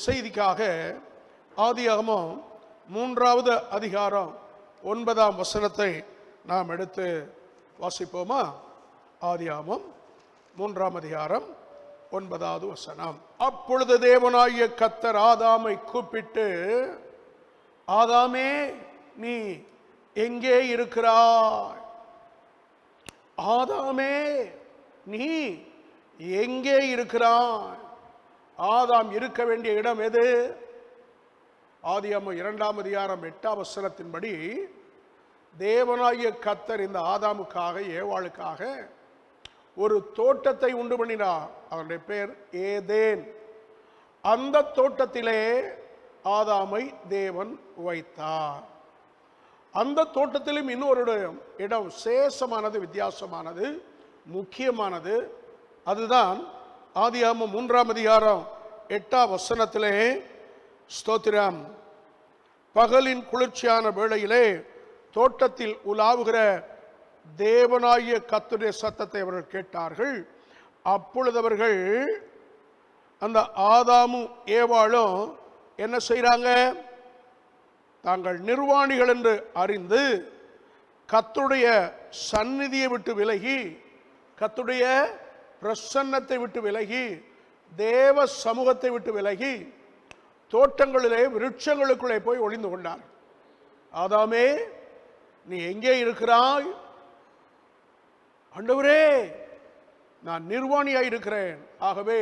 செய்திக்காக ஆதியாகமம் 3வது அதிகாரம் 9ஆம் வசனத்தை நாம் எடுத்து வாசிப்போமா? ஆதியாகமம் 3ஆம் அதிகாரம் 9வது வசனம். அப்பொழுது தேவனாகிய கர்த்தர் ஆதாமை கூப்பிட்டு, ஆதாமே, நீ எங்கே இருக்கிறாய்? ஆதாமே, நீ எங்கே இருக்கிறாய்? ஆதாம் இருக்க வேண்டிய இடம் எது? ஆதியாகமம் 2ஆம் அதிகாரம் 8ஆம் வசனத்தின்படி தேவனாகிய கர்த்தர் இந்த ஆதாமுக்காக ஏவாளுக்காக ஒரு தோட்டத்தை உண்டு பண்ணினார். அவருடைய பேர் ஏதேன். அந்த தோட்டத்திலே ஆதாமை தேவன் வைத்தார். அந்த தோட்டத்திலும் இன்னொரு இடம் விசேஷமானது, வித்தியாசமானது, முக்கியமானது. அதுதான் ஆதியாகமம் 3ஆம் அதிகாரம் 8ஆம் வசனத்திலே, ஸ்தோத்திரம், பகலின் குளிர்ச்சியான வேளையிலே தோட்டத்தில் உலாவுகிற தேவனாகிய கர்த்தருடைய சத்தத்தை அவர்கள் கேட்டார்கள். அப்பொழுது அவர்கள், அந்த ஆதாமும் ஏவாளும் என்ன செய்கிறாங்க? தாங்கள் நிர்வாணிகள் என்று அறிந்து கர்த்தருடைய சந்நிதியை விட்டு விலகி, கர்த்தருடைய பிரசன்னத்தை விட்டு விலகி, தேவ சமூகத்தை விட்டு விலகி தோட்டங்களிலே விருட்சங்களுக்குள்ளே போய் ஒளிந்து கொண்டார். ஆதாமே, நீ எங்கே இருக்கிறாய்? ஆண்டவரே, நான் நிர்வாணியாய் இருக்கிறேன். ஆகவே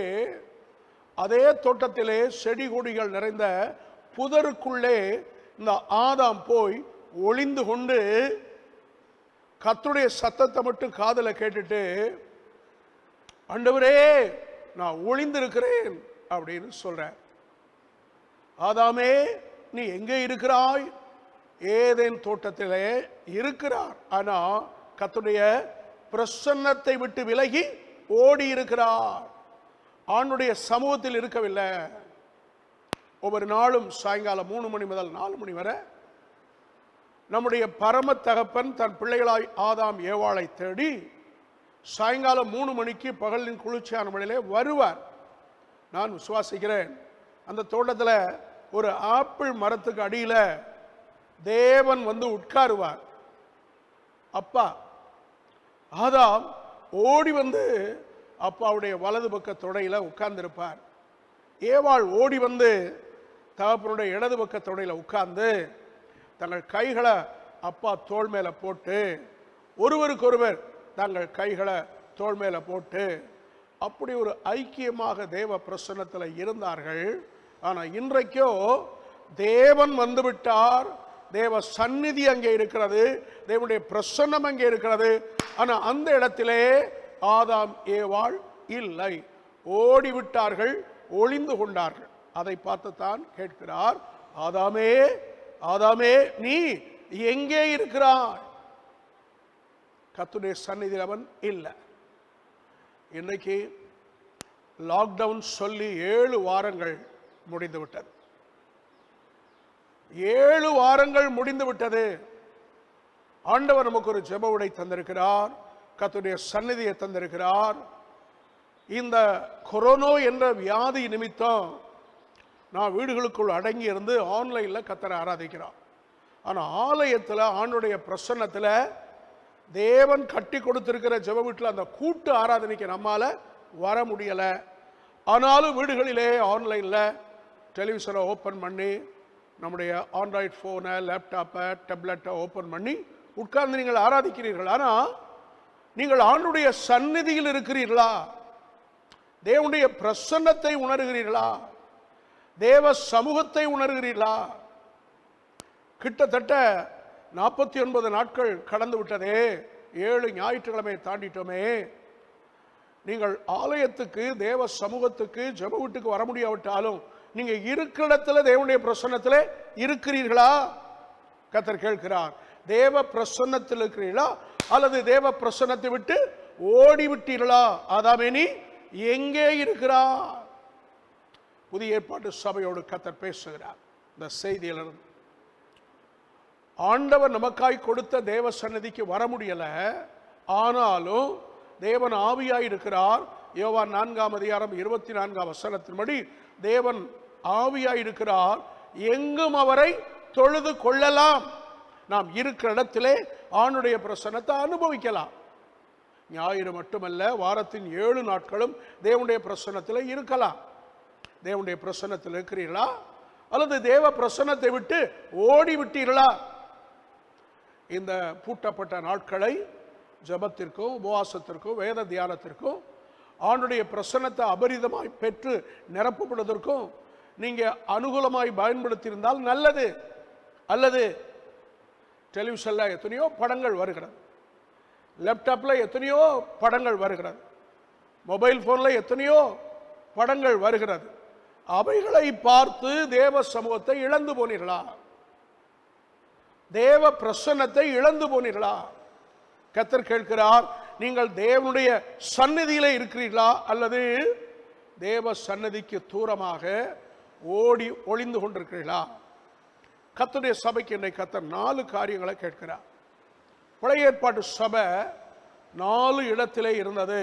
அதே தோட்டத்திலே செடி கொடிகள் நிறைந்த புதருக்குள்ளே இந்த ஆதாம் போய் ஒளிந்து கொண்டு கர்த்தருடைய சத்தத்தை மட்டும் காதுல கேட்டுட்டு, ஆண்டவரே, நான் ஒளிந்திருக்கிறேன் அப்படின்னு சொல்றேன். ஆதாமே, நீ எங்கே இருக்கிறாய்? ஏதேன் தோட்டத்திலே இருக்கிறார். ஆனா கர்த்தருடைய பிரசன்னத்தை விட்டு விலகி ஓடி இருக்கிறார். ஆண்டுடைய சமூகத்தில் இருக்கவில்லை. ஒவ்வொரு நாளும் சாயங்காலம் 3 மணி முதல் 4 மணி வரை நம்முடைய பரம தகப்பன் தன் பிள்ளைகளாய் ஆதாம் ஏவாளை தேடி சாயங்காலம் 3 மணிக்கு பகலின் குளிர்ச்சியான வேளையிலே வருவார். நான் விசுவாசிக்கிறேன், அந்த தோட்டத்தில் ஒரு ஆப்பிள் மரத்துக்கு அடியில் தேவன் வந்து உட்காருவார். அப்பா ஆதாம் ஓடி வந்து அப்பாவுடைய வலது பக்க தொடையில் உட்கார்ந்திருப்பார். ஏவாள் ஓடி வந்து தகப்பனுடைய இடது பக்க தொடையில் உட்கார்ந்து தங்கள் கைகளை அப்பா தோள் மேலே போட்டு, ஒருவருக்கொருவர் தங்கள் கைகளை தோள் மேலே போட்டு அப்படி ஒரு ஐக்கியமாக தேவ பிரசன்னத்தில் இருந்தார்கள். ஆனால் இன்றைக்கோ தேவன் வந்துவிட்டார். தேவ சந்நிதி அங்கே இருக்கிறது, தேவனுடைய பிரசன்னம் அங்கே இருக்கிறது. ஆனால் அந்த இடத்திலே ஆதாம் ஏவாள் இல்லை, ஓடிவிட்டார்கள், ஒளிந்து கொண்டார்கள். அதை பார்த்துத்தான் கேட்கிறார், ஆதாமே, ஆதாமே, நீ எங்கே இருக்கிறாய்? கர்த்தருடைய சந்நிதியில் அவன் இல்லை. இன்னைக்கு லாக்டவுன் சொல்லி 7 வாரங்கள் முடிந்து விட்டது. 7 வாரங்கள் முடிந்து விட்டது. ஆண்டவர் நமக்கு ஒரு ஜெப உடை தந்திருக்கிறார், கர்த்தருடைய சந்நிதியை தந்திருக்கிறார். இந்த கொரோனா என்ற வியாதி நிமித்தம் நான் வீடுகளுக்குள் அடங்கி இருந்து ஆன்லைனில் கர்த்தரை ஆராதிக்கிறோம். ஆனால் ஆலயத்தில் ஆண்டுடைய பிரசன்னத்தில் தேவன் கட்டி கொடுத்திருக்கிற ஜெப வீட்டில் அந்த கூட்டு ஆராதனைக்கு நம்மால் வர முடியலை. ஆனாலும் வீடுகளிலே ஆன்லைனில் டெலிவிஷனை ஓப்பன் பண்ணி, நம்முடைய ஆண்ட்ராய்டு ஃபோனை, லேப்டாப்பை, டேப்லெட்டை ஓப்பன் பண்ணி உட்கார்ந்து நீங்கள் ஆராதிக்கிறீர்கள். ஆனால் நீங்கள் ஆண்டுடைய சந்நிதியில் இருக்கிறீர்களா? தேவனுடைய பிரசன்னத்தை உணர்கிறீர்களா? தேவ சமூகத்தை உணர்கிறீர்களா? கிட்டத்தட்ட 49 நாட்கள் கடந்து விட்டதே, 7 ஞாயிற்றுக்கிழமை தாண்டிட்டோமே. நீங்கள் ஆலயத்துக்கு, தேவ சமூகத்துக்கு, ஜெப வீட்டுக்கு வர முடியாவிட்டாலும் நீங்க இருக்கிற இடத்துல தேவனுடைய பிரசன்னத்தில் இருக்கிறீர்களா? கர்த்தர் கேட்கிறார். தேவ பிரசன்னத்தில் இருக்கிறீர்களா அல்லது தேவ பிரசன்னத்தை விட்டு ஓடி விட்டீர்களா? ஆதாமே, நீ எங்கே இருக்கிறார்? புதிய ஏற்பாட்டு சபையோடு கர்த்தர் பேசுகிறார். இந்த செய்தியிலிருந்து ஆண்டவர் நமக்காய் கொடுத்த தேவ சந்நிதிக்கு வர முடியல. ஆனாலும் தேவன் ஆவியாய் இருக்கிறார். யோவான் 4ஆம் அதிகாரம் 24ஆம் வசனத்தின்படி தேவன் ஆவியாயிருக்கிறார், எங்கும் அவரை தொழுது கொள்ளலாம். நாம் இருக்கிற இடத்திலே ஆண்டுடைய பிரசன்னத்தை அனுபவிக்கலாம். ஞாயிறு மட்டுமல்ல, வாரத்தின் 7 நாட்களும் தேவனுடைய பிரசன்னத்தில் இருக்கலாம். தேவனுடைய பிரசன்னத்தில் இருக்கிறீர்களா, அல்லது தேவ பிரசன்னத்தை விட்டு ஓடி விட்டீர்களா? இந்த பூட்டப்பட்ட நாட்களை ஜபத்திற்கும் உபவாசத்திற்கும் வேத தியானத்திற்கும் ஆண்டுடைய பிரசன்னத்தை அபரிதமாய் பெற்று நிரப்பப்படுவதற்கும் நீங்க அனுகூலமாய் பயன்படுத்தியிருந்தால் நல்லது. அல்லது டெலிவிஷன்ல எத்தனையோ படங்கள் வருகிறது, லேப்டாப்ல எத்தனையோ படங்கள் வருகிறது, மொபைல் போன்ல எத்தனையோ படங்கள் வருகிறது. அவைகளை பார்த்து தேவ சமூகத்தை இழந்து போனீர்களா? தேவ பிரசன்னத்தை இழந்து போனீர்களா? கர்த்தர் கேட்கிறார், நீங்கள் தேவனுடைய சந்நிதியிலே இருக்கிறீர்களா, அல்லது தேவ சந்நிதிக்கு தூரமாக ஓடி ஒளிந்து கொண்டிருக்கிறீர்களா? கர்த்தருடைய சபைக்கு இன்றைக்கு கர்த்தர் 4 காரியங்களை கேட்கிறார். பழைய ஏற்பாட்டு சபை 4 இடத்திலே இருந்தது.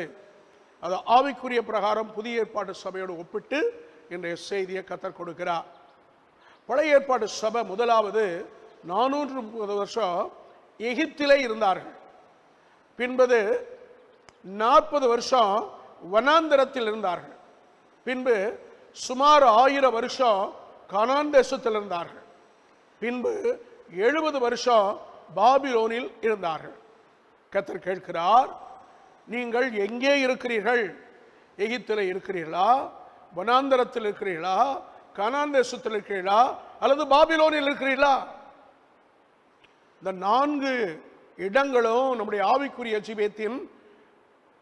அது ஆவிக்குரிய பிரகாரம் புதிய ஏற்பாட்டு சபையோடு ஒப்பிட்டு இன்றைய செய்தியை கர்த்தர் கொடுக்கிறார். பழைய ஏற்பாட்டு சபை முதலாவது 430 வருஷம் எகிப்திலே இருந்தார்கள். பின்பு 40 வருஷம் வனாந்தரத்தில் இருந்தார்கள். பின்பு சுமார் 1000 வருஷம் கானான் தேசத்தில் இருந்தார்கள். பின்பு 70 வருஷம் பாபிலோனில் இருந்தார்கள். கர்த்தர் கேட்கிறார், நீங்கள் எங்கே இருக்கிறீர்கள்? எகிப்தில் இருக்கிறீர்களா, வனாந்தரத்தில் இருக்கிறீர்களா, கானான் தேசத்தில் இருக்கிறீர்களா, அல்லது பாபிலோனில் இருக்கிறீர்களா? இந்த 4 இடங்களும் நம்முடைய ஆவிக்குரிய ஜீவியத்தின்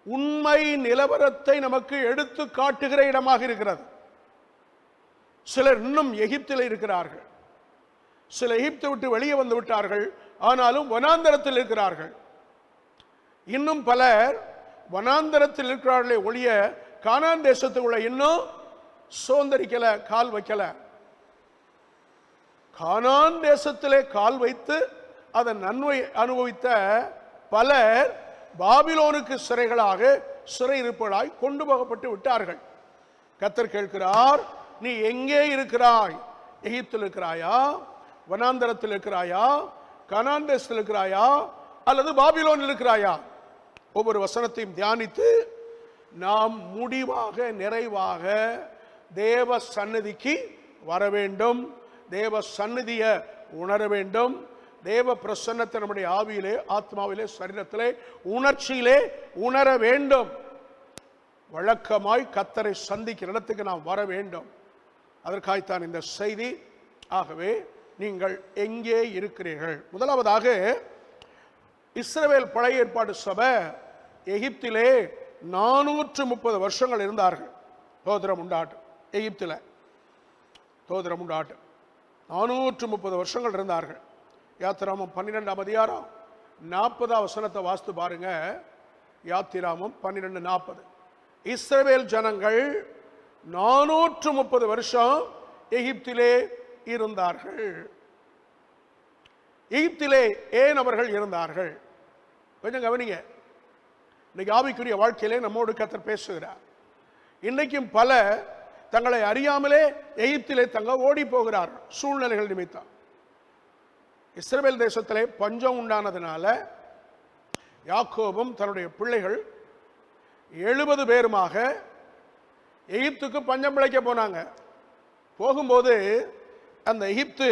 உண்மை நிலவரத்தை நமக்கு எடுத்து காட்டுகிற இடமாக இருக்கிறது. சிலர் இன்னும் எகிப்தில் இருக்கிறார்கள், சில எகிப்தை விட்டு வெளியே வந்து விட்டார்கள், ஆனாலும் வனாந்தரத்தில் இருக்கிறார்கள். இன்னும் பலர் வனாந்தரத்தில் இருக்கிறார்களே ஒழிய கானான் தேசத்துக்குள்ள இன்னும் சோந்தரிக்கல, கால் வைக்கல. கானான் தேசத்திலே கால் வைத்து அதன் நன்மை அனுபவித்த பலர் பாபிலோனுக்கு சிறைகளாக சிறையிருப்பதாய் கொண்டு போகப்பட்டு விட்டார்கள். கர்த்தர் கேட்கிறார், நீ எங்கே இருக்கிறாய்? எகிப்தில் இருக்கிறாயா, வனாந்தரத்தில் இருக்கிறாயா, கானான் தேசத்தில் இருக்கிறாயா, அல்லது பாபிலோனில் இருக்கிறாயா? ஒவ்வொரு வசனத்தையும் தியானித்து நாம் முடிவாக நிறைவாக தேவ சந்நிதிக்கு வர வேண்டும். தேவ சந்நிதியை உணர வேண்டும். தேவ பிரசன்னத்தை நம்முடைய ஆவியிலே, ஆத்மாவிலே, சரீரத்திலே, உணர்ச்சியிலே உணர வேண்டும். வழக்கமாய் கர்த்தரை சந்திக்கிற இடத்துக்கு நாம் வர வேண்டும். அதற்காகத்தான் இந்த செய்தி. ஆகவே நீங்கள் எங்கே இருக்கிறீர்கள்? முதலாவதாக, இஸ்ரவேல் பழைய ஏற்பாடு சபை எகிப்திலே 430 வருஷங்கள் இருந்தார்கள். தோத்திரம் உண்டாட்டு. எகிப்தில் தோத்திரம் உண்டாட்டு 430 வருஷங்கள் இருந்தார்கள். யாத்திராமம் 12ஆம் அதிகாரம் 40ஆம் வசனத்தை வாசித்து பாருங்க. யாத்திராமம் 12:40. இஸ்ரவேல் ஜனங்கள் 430 வருஷம் எகிப்திலே இருந்தார்கள். எகிப்திலே ஏன் அவர்கள் இருந்தார்கள்? கொஞ்சம் கவனிங்க. இன்னைக்கு ஆவிக்குரிய வாழ்க்கையிலே நம்மோடு கர்த்தர் பேசுகிறார். இன்னைக்கும் பல தங்களை அறியாமலே எகிப்திலே தங்க ஓடி போகிறார், சூழ்நிலைகள் நிமித்தம். இஸ்ரவேல் தேசத்திலே பஞ்சம் உண்டானதுனால யாக்கோபும் தன்னுடைய பிள்ளைகள் 70 பேருமாக எகிப்துக்கு பஞ்சம் பிழைக்க போனாங்க. போகும்போது அந்த எகிப்து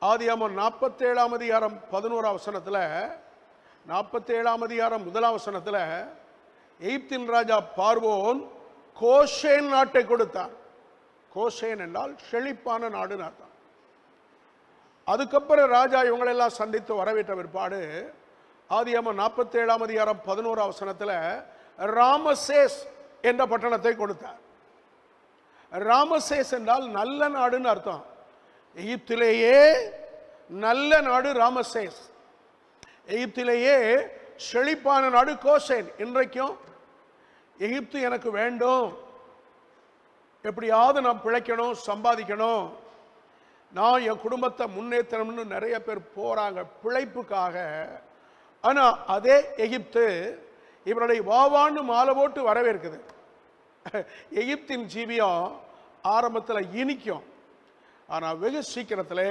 ஆதியாகமம் 47ஆம் அதிகாரம் 11ஆம் வசனத்தில், 47ஆம் அதிகாரம் 1ஆம் வசனத்தில், எகிப்தின் ராஜா பார்வோன் கோஷேன் நாட்டை கொடுத்தார். கோஷேன் என்றால் செழிப்பான நாடுன்னு அர்த்தம். அதுக்கப்புறம் ராஜா இவங்களெல்லாம் சந்தித்து வரவேற்ற பிற்பாடு ஆதியாகமம் 47ஆம் அதிகாரம் 11ஆம் வசனத்தில் ராமசேஸ் என்ற பட்டணத்தை கொடுத்தார். ராமசேஸ் என்றால் நல்ல நாடுன்னு அர்த்தம். எகிப்திலேயே நல்ல நாடு ராமசேஸ். எகிப்திலேயே செழிப்பான நாடு கோஷேன். இன்றைக்கும் எகிப்து எனக்கு வேண்டும், எப்படியாவது நான் பிழைக்கணும், சம்பாதிக்கணும், நான் என் குடும்பத்தை முன்னேற்றணும்னு நிறைய பேர் போறாங்க பிழைப்புக்காக. ஆனா அதே எகிப்து இவருடைய வாவான்னு மாலை போட்டு வரவேற்குது. எகிப்தின் ஜீவியம் ஆரம்பத்தில் இனிக்கும், ஆனால் வெகு சீக்கிரத்தில்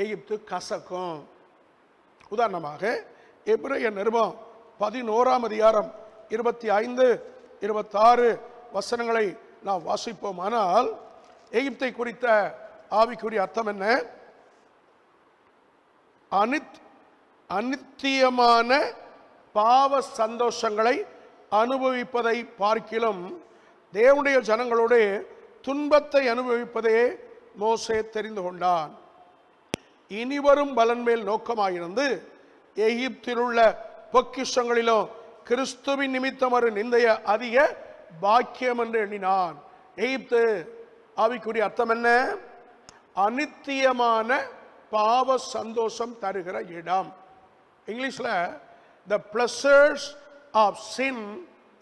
எகிப்து கசக்கும். உதாரணமாக எபிரேயர் நிருபம் 11ஆம் அதிகாரம் 25, 26 வசனங்களை நாம் வாசிப்போம். ஆனால் எகிப்தை குறித்த ஆவிக்குரிய அர்த்தம் என்ன? அநித்தியமான பாவ சந்தோஷங்களை அனுபவிப்பதை பார்க்கிலும் தேவனுடைய ஜனங்களோடு துன்பத்தை அனுபவிப்பதே மோசே தெரிந்து கொண்டான். இனிவரும் பலன் மேல் நோக்கமாயிருந்து எகிப்தில் உள்ள பொக்கிஷங்களிலும் கிறிஸ்துவின் நிமித்தம் ஒரு நிந்தைய அதிக பாக்கியம் என்று எண்ணினான். எகிப்து ஆவிக்குரிய அர்த்தம் என்ன? அநித்தியமான பாவ சந்தோஷம் தருகிற இடம். இங்கிலீஷ்ல the pleasures of sin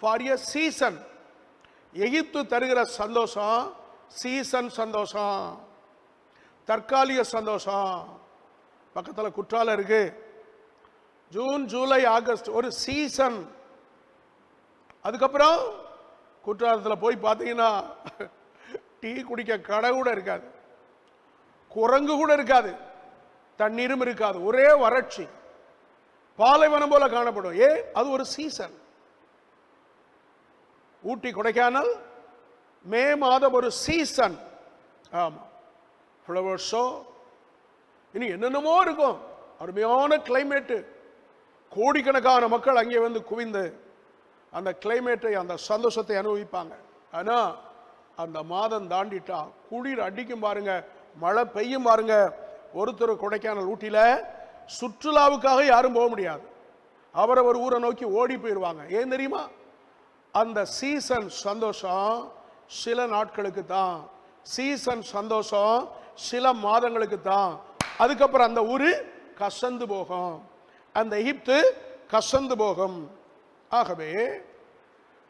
for a season. எகிப்து தருகிற சந்தோஷம் சீசன் சந்தோஷம், தற்காலிக சந்தோஷம். பக்கத்தில் குற்றாலம் இருக்கு. ஜூன், ஜூலை, ஆகஸ்ட் ஒரு சீசன். அதுக்கப்புறம் குற்றாலத்தில் போய் பார்த்தீங்கன்னா டீ குடிக்க கடை கூட இருக்காது, குரங்கு கூட இருக்காது, தண்ணீரும் இருக்காது, ஒரே வறட்சி, பாலைவனம் போல காணப்படும். அது ஒரு சீசன். ஊட்டி, கொடைக்கானல் மே மாதம் ஒரு சீசன். ஆமா, ஃப்ளவர் ஷோ, இனி என்னென்னமோ இருக்கும். அருமையான கிளைமேட்டு, கோடிக்கணக்கான மக்கள் அங்கே வந்து குவிந்து அந்த கிளைமேட்டை, அந்த சந்தோஷத்தை அனுபவிப்பாங்க. ஆனா அந்த மாதம் தாண்டிட்டா குளிர் அடிக்கும் பாருங்க, மழை பெய்யும் பாருங்க. ஒருத்தர் கொடைக்கானல், ஊட்டியில சுற்றுலாவுக்காக யாரும் போக முடியாது. அவரவர் ஊரை நோக்கி ஓடி போயிடுவாங்க. ஏன் தெரியுமா? அந்த சீசன் சந்தோஷம் சில நாட்களுக்கு தான், சீசன் சந்தோஷம் சில மாதங்களுக்கு தான். அதுக்கப்புறம் அந்த ஊரு கசந்து போகும், அந்த எகிப்து கசந்து போகும். ஆகவே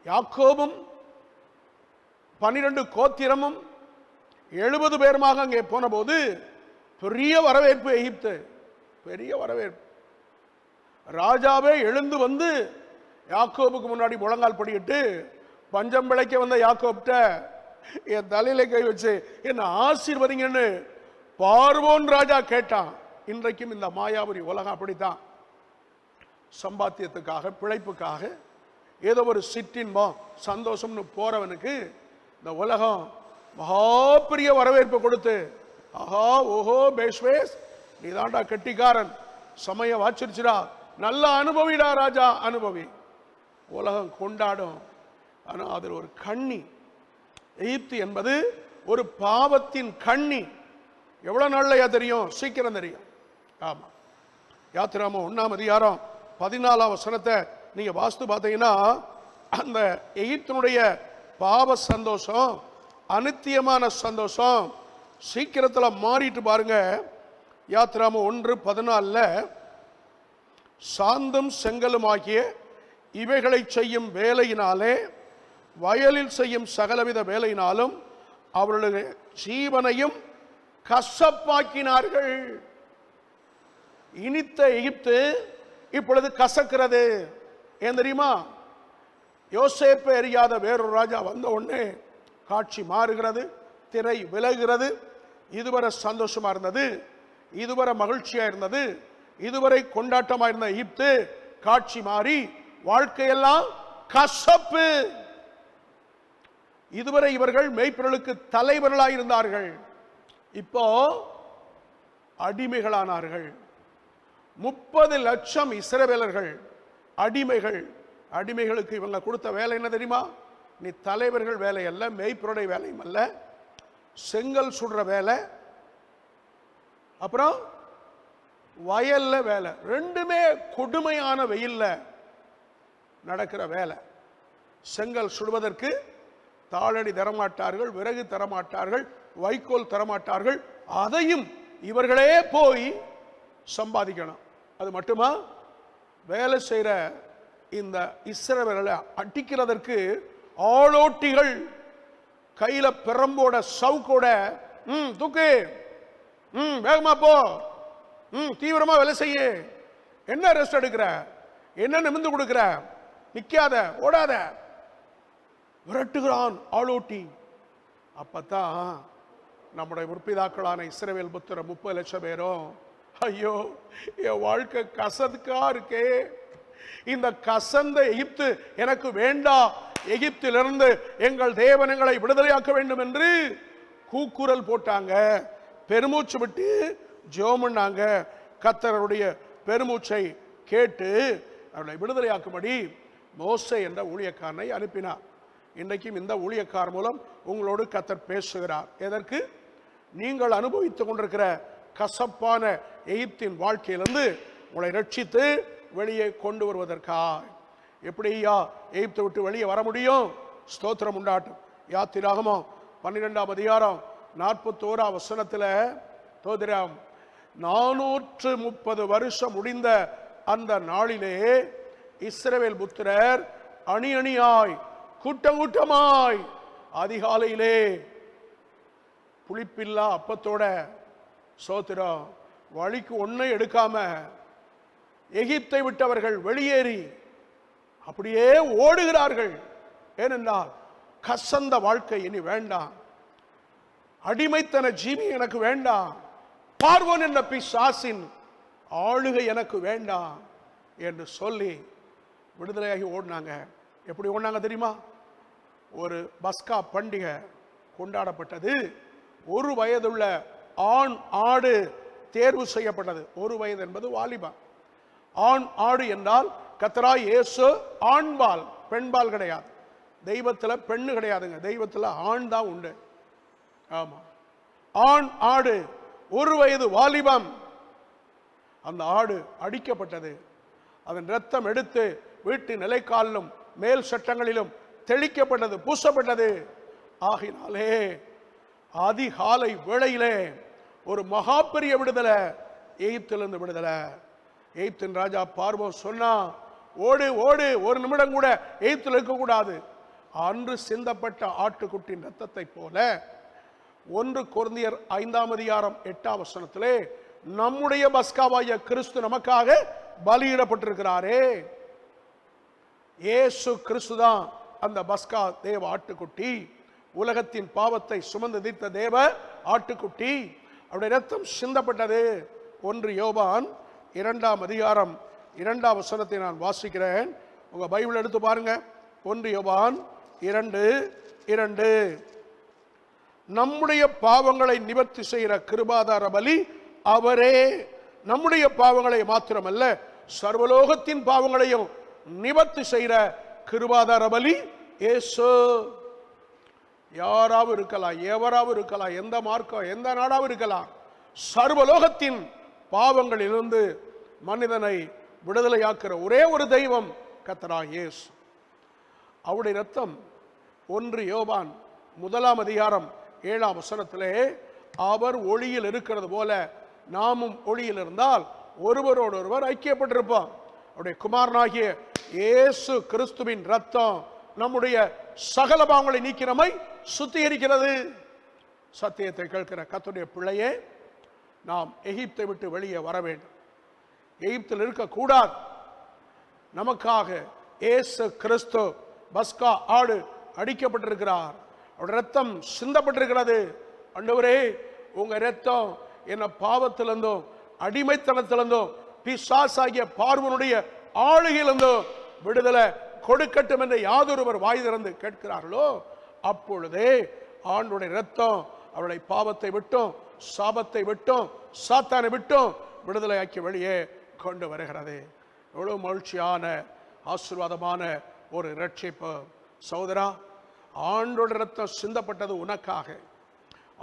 யாக்கோபும் 12 கோத்திரமும் 70 பேருமாக அங்கே போன போது பெரிய வரவேற்பு. எகிப்து பெரிய வரவேற்பு. ராஜாவே எழுந்து வந்து யாக்கோபுக்கு முன்னாடி முழங்கால் படியிட்டு, பஞ்சம் பிழைக்க வந்த யாக்கோப்ட என் தலையில கை வச்சு என்ன ஆசீர்வதிங்கன்னு பார்வோன் ராஜா கேட்டான். இன்றைக்கும் இந்த மாயாவரி உலகம் அப்படித்தான். சம்பாத்தியத்துக்காக, பிழைப்புக்காக, ஏதோ ஒரு சிற்றின்பம் சந்தோஷம்னு போறவனுக்கு இந்த உலகம் மகாபிரிய வரவேற்பு கொடுத்து, ஆஹா ஓஹோ பேஷ்வேஸ், நீ தாண்டா கெட்டிக்காரன், சமயம் வாச்சிருச்சுடா, நல்ல அனுபவிடா ராஜா, அனுபவி, உலகம் கொண்டாடும். ஆனால் அதில் ஒரு கண்ணி. எகிப்து என்பது ஒரு பாவத்தின் கண்ணி. எவ்வளவு நாள்லையா தெரியும்? சீக்கிரம் தெரியும். ஆமா, யாத்திராமம் 1ஆம் அதிகாரம் 14ஆம் வசனத்தை நீங்க வாஸ்து பார்த்தீங்கன்னா, அந்த எகிப்தினுடைய பாவ சந்தோஷம், அநித்தியமான சந்தோஷம் சீக்கிரத்தில் மாறிட்டு பாருங்க. யாத்திராமம் 1:14, சாந்தும் செங்கலும் ஆகிய இவைகளை செய்யும் வேலையினாலே, வயலில் செய்யும் சகலவித வேலையினாலும் அவர்களுடைய ஜீவனையும் கசப்பாக்கினார்கள். இனித்த எகிப்து இப்பொழுது கசக்கிறது. ஏன் தெரியுமா? யோசேப்பை அறியாத வேறொரு ராஜா வந்த உடனே காட்சி மாறுகிறது, திரை விலகுகிறது. இதுவரை சந்தோஷமா இருந்தது, இதுவரை மகிழ்ச்சியா இருந்தது, இதுவரை கொண்டாட்டமா இருந்த எகிப்து காட்சி மாறி வாழ்க்கையெல்லாம் கசப்பு. இதுவரை இவர்கள் மெய்ப்பொருளுக்கு தலைவர்களாக இருந்தார்கள், இப்போ அடிமைகளானார்கள். 30 லட்சம் இஸ்ரவேலர்கள் அடிமைகள். அடிமைகளுக்கு இவங்க கொடுத்த வேலை என்ன தெரியுமா? நீ தலைவர்கள் வேலை அல்ல, மெய்ப்பொருளை வேலையும் அல்ல, செங்கல் சுடுற வேலை, அப்புறம் வயல்ல வேலை. ரெண்டுமே கொடுமையான வெயில்ல நடக்கிற வேலை. செங்கல் சுடுவதற்கு தாளடி தரமாட்டார்கள், விறகு தரமாட்டார்கள், வைக்கோல் தரமாட்டார்கள். அதையும் இவர்களே போய் சம்பாதிக்கணும். அது மட்டுமா, வேலை செய்யற இந்த இஸ்ரவேலரை அடிக்கிறதற்கு ஆளோட்டிகள் கையில பிரம்போட சவுக்கோட, தூக்கு, வேகமா போ, தீவிரமா வேலை செய்ய, என்ன ரெஸ்ட் எடுக்கிற, என்ன நிமிந்து கொடுக்கிற, நிக்காத, ஓடாத, விரட்டுகிறான் ஆளோட்டி. அப்பத்தான் நம்முடைய முற்பிதாக்களான இஸ்ரவேல் புத்திர 30 லட்சம் பேரும், ஐயோ என் வாழ்க்கை கசதுக்கா இருக்கே, இந்த கசந்த எகிப்து எனக்கு வேண்டாம், எகிப்திலிருந்து எங்கள் தேவன் எங்களை விடுதலையாக்க வேண்டும் என்று கூக்குரல் போட்டாங்க, பெருமூச்சு விட்டு ஜெபம் பண்ணாங்க. கர்த்தருடைய பெருமூச்சை கேட்டு அவர்களை விடுதலையாக்கும்படி மோசே என்ற ஊழியக்காரனை அனுப்பினார். இன்றைக்கும் இந்த ஊழியக்காரர் மூலம் உங்களோடு கர்த்தர் பேசுகிறார். எதற்கு? நீங்கள் அனுபவித்துக் கொண்டிருக்கிற கசப்பான எகிப்தின் வாழ்க்கையிலிருந்து உங்களை ரட்சித்து வெளியே கொண்டு வருவதற்காக. எப்படியா எகிப்தை விட்டு வெளியே வர முடியும்? ஸ்தோத்திரம் உண்டாட்டும். யாத்திராகமம் 12ஆம் அதிகாரம் 41ஆம் வசனத்தில் தோதிரம் 430 வருஷம் முடிந்த அந்த நாளிலே இஸ்ரவேல் புத்திரர் அணி அணியாய் கூட்டம் கூட்டமாய் அதிகாலையிலே புளிப்பில்லா அப்பத்தோட சோத்திரம் வழிக்கு ஒன்றை எடுக்காம எகிப்தை விட்டவர்கள் வெளியேறி அப்படியே ஓடுகிறார்கள். ஏனென்றால் கசந்த வாழ்க்கை இனி வேண்டாம், அடிமைத்தன ஜீவி எனக்கு வேண்டாம், பார்வோன் என்ற பிசாசின் ஆளுகை எனக்கு வேண்டாம் என்று சொல்லி விடுதலையாகி ஓடினாங்க. எப்படி ஓடினாங்க தெரியுமா? ஒரு பஸ்கா பண்டிகை கொண்டாடப்பட்டது. 1 வயதுள்ள ஆண் ஆடு தேர்வு செய்யப்பட்டது. 1 வயது என்பது வாலிபா. ஆண் ஆடு என்றால் கர்த்தராகிய இயேசு ஆண்பால், பெண்பால் கிடையாது. தெய்வத்துல பெண்ணு கிடையாதுங்க, தெய்வத்துல ஆண் தான் உண்டு. ஆமா, ஆண் ஆடு 1 வயது வாலிபம். அந்த ஆடு அடிக்கப்பட்டது. அதன் இரத்தம் எடுத்து வீட்டு நிலைக்காலிலும் மேல் சட்டங்களிலும் தெளிக்கப்பட்டது, பூசப்பட்டது. ஆகினாலே அதிகாலை வேளையிலே ஒரு மகா பெரிய விடுதலை, எகிப்திலிருந்து விடுதலை. எகிப்தின் ராஜா பார்வோன் சொன்னா, ஓடு ஓடு, 1 நிமிடம் கூட எகிப்தில் இருக்கக்கூடாது. அன்று சிந்தப்பட்ட ஆட்டுக்குட்டின் ரத்தத்தை போல 1 கொரிந்தியர் 5ஆம் அதிகாரம் 8ஆம் வசனத்திலே நம்முடைய பஸ்காவாகிய கிறிஸ்து நமக்காக பலியிடப்பட்டிருக்கிறாரே. இயேசு கிறிஸ்து தான் அந்த பஸ்கா தேவ ஆட்டுக்குட்டி, உலகத்தின் பாவத்தை சுமந்து தீர்த்த தேவ ஆட்டுக்குட்டி. அவருடைய ரத்தம் சிந்தப்பட்டது. 1 யோவான் 2ஆம் அதிகாரம் 2ஆம் வசனத்தை நான் வாசிக்கிறேன். உங்க பைபிள் எடுத்து பாருங்க. 1 யோவான் 2:2 நம்முடைய பாவங்களை நிவர்த்தி செய்கிற கிருபாதார பலி அவரே. நம்முடைய பாவங்களை மாத்திரமல்ல, சர்வலோகத்தின் பாவங்களையும் நிவர்த்தி செய்கிற கிருபாதார பலி இயேசு. யாராவது இருக்கலாம், எவராவது இருக்கலாம், எந்த மார்க்கம் எந்த நாடாவது இருக்கலாம், சர்வலோகத்தின் பாவங்களிலிருந்து மனிதனை விடுதலையாக்குற ஒரே ஒரு தெய்வம் கர்த்தராகிய இயேசு. அவருடைய ரத்தம் 1 யோவான் 1ஆம் அதிகாரம் 7ஆம் வசனத்திலே அவர் ஒளியில் இருக்கிறது போல நாமும் ஒளியில் இருந்தால் ஒருவரோடு ஒருவர் ஐக்கியப்பட்டிருப்போம். அவருடைய குமாரனாகிய இயேசு கிறிஸ்துவின் ரத்தம் நம்முடைய சகல பாவங்களை நீக்கிறமை சுத்திகரிக்கிறது. சத்தியத்தை கேட்கிற கர்த்தருடைய பிள்ளையே, நாம் எகிப்தை விட்டு வெளியே வர வேண்டும். எகிப்தில் இருக்கக்கூடாது. நமக்காக இயேசு கிறிஸ்து பஸ்கா ஆடு அடிக்கப்பட்டிருக்கிறார். அவருடைய ரத்தம் சிந்தப்பட்டிருக்கிறது. ஆண்டவரே, உங்க ரத்தம் என்ன பாவத்திலிருந்தும் அடிமைத்தனத்திலிருந்தும் பிசாசாகிய பார்வனுடைய ஆளுகையிலிருந்தும் விடுதலை கொடுக்கட்டும் என்று யாதொருவர் வாய் திறந்து கேட்கிறார்களோ, அப்பொழுதே ஆண்டுடைய ரத்தம் அவருடைய பாவத்தை விட்டும் சாபத்தை விட்டும் சாத்தானை விட்டும் விடுதலையாக்கி வெளியே கொண்டு வருகிறது. எவ்வளவு மகிழ்ச்சியான ஆசீர்வாதமான ஒரு ரட்சிப்பு. சகோதரா, ஆண்டோட ரத்தம் சிந்தப்பட்டது உனக்காக.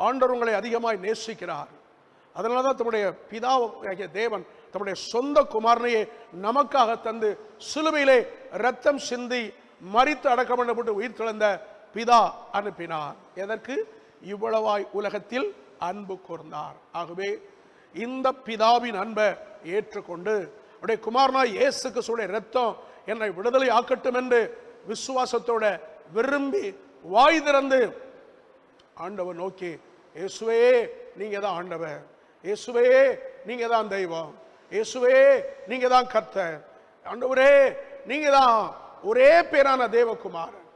ஆண்டவர் உங்களை அதிகமாய் நேசிக்கிறார். அதனால தான் தம்முடைய பிதாவாகிய தேவன் தம்முடைய சொந்த குமாரனையே நமக்காக தந்து சிலுவையிலே ரத்தம் சிந்தி மரித்து அடக்கம் பண்ணப்பட்டு உயிர் தெழுந்த பிதா அனுப்பினார். எதற்கு? இவ்வளவாய் உலகத்தில் அன்பு கூர்ந்தார். ஆகவே இந்த பிதாவின் அன்பை ஏற்றுக்கொண்டு அவருடைய குமாரனாய் இயேசு கிறிஸ்துவின் ரத்தம் என்னை விடுதலை ஆக்கட்டும் என்று விசுவாசத்தோட விரும்பி வாய் திறந்து ஆண்டவர் நோக்கி, இயேசுவே நீங்க தான் ஆண்டவர், இயேசுவே நீங்க தான் தெய்வம், இயேசுவே நீங்க தான் கர்த்தர், ஆண்டவரே நீங்க தான் ஒரே பேரான தேவகுமாரன்,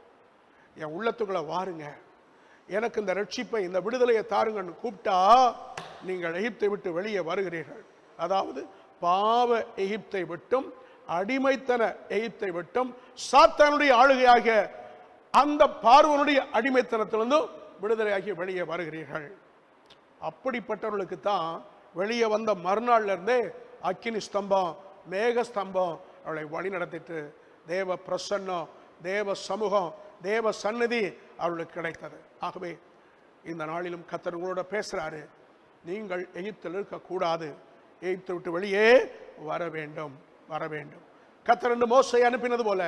என் உள்ளத்துக்குள்ள வாருங்க, எனக்கு இந்த ரட்சிப்பை, இந்த விடுதலையை தாருங்கன்னு கூப்பிட்டா நீங்கள் எகிப்தை விட்டு வெளியே வருகிறீர்கள். அதாவது பாவ எகிப்தை விட்டும், அடிமைத்தன எகிப்தை விட்டும், சாத்தானுடைய ஆளுகையாக அந்த பார்வனுடைய அடிமைத்தனத்திலிருந்து விடுதலையாகி வெளியே வருகிறீர்கள். அப்படிப்பட்டவர்களுக்கு தான் வெளியே வந்த மறுநாள்ல இருந்தே அக்கினி ஸ்தம்பம், மேக ஸ்தம்பம் அவளை வழி நடத்திட்டு தேவ பிரசன்னம், தேவ சமூகம், தேவ சந்நிதி அவர்களுக்கு கிடைத்தது. ஆகவே இந்த நாளிலும் கர்த்தர் உங்களோட பேசுறாரு. நீங்கள் எகிப்தில் இருக்கக்கூடாது, எகிப்தை விட்டு வெளியே வர வேண்டும், வர வேண்டும். கர்த்தர் என்று மோசேயை அனுப்பினது போல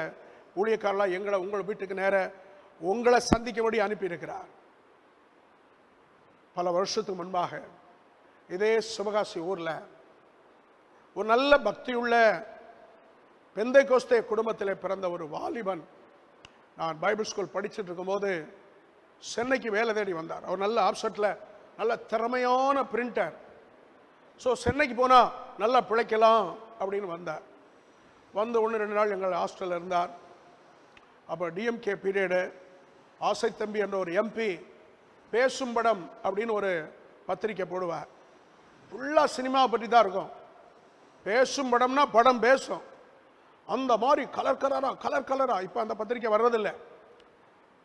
ஊழியக்காரர்களா எங்களை உங்கள் வீட்டுக்கு நேர உங்களை சந்திக்கபடி அனுப்பியிருக்கிறார். பல வருஷத்துக்கு முன்பாக இதே சிவகாசி ஊர்ல ஒரு நல்ல பக்தியுள்ள பெந்தைகோஸ்தே குடும்பத்தில் பிறந்த ஒரு வாலிபன், நான் பைபிள் ஸ்கூல் படிச்சுட்டு இருக்கும்போது சென்னைக்கு வேலை தேடி வந்தார். அவர் நல்ல ஆப்செட்டில் நல்ல திறமையான பிரிண்டர். ஸோ சென்னைக்கு போனால் நல்லா பிழைக்கலாம் அப்படின்னு வந்தார். வந்து 1-2 நாள் எங்கள் ஹாஸ்டலில் இருந்தார். அப்போ டிஎம்கே பீரியடு ஆசை தம்பி என்ற ஒரு எம்பி பேசும் படம் அப்படின்னு ஒரு பத்திரிக்கை போடுவார். ஃபுல்லாக சினிமாவை பற்றி தான் இருக்கும். பேசும் படம்னா படம் பேசும். அந்த மாதிரி கலர் கலரா இப்போ அந்த பத்திரிக்கை வர்றதில்லை.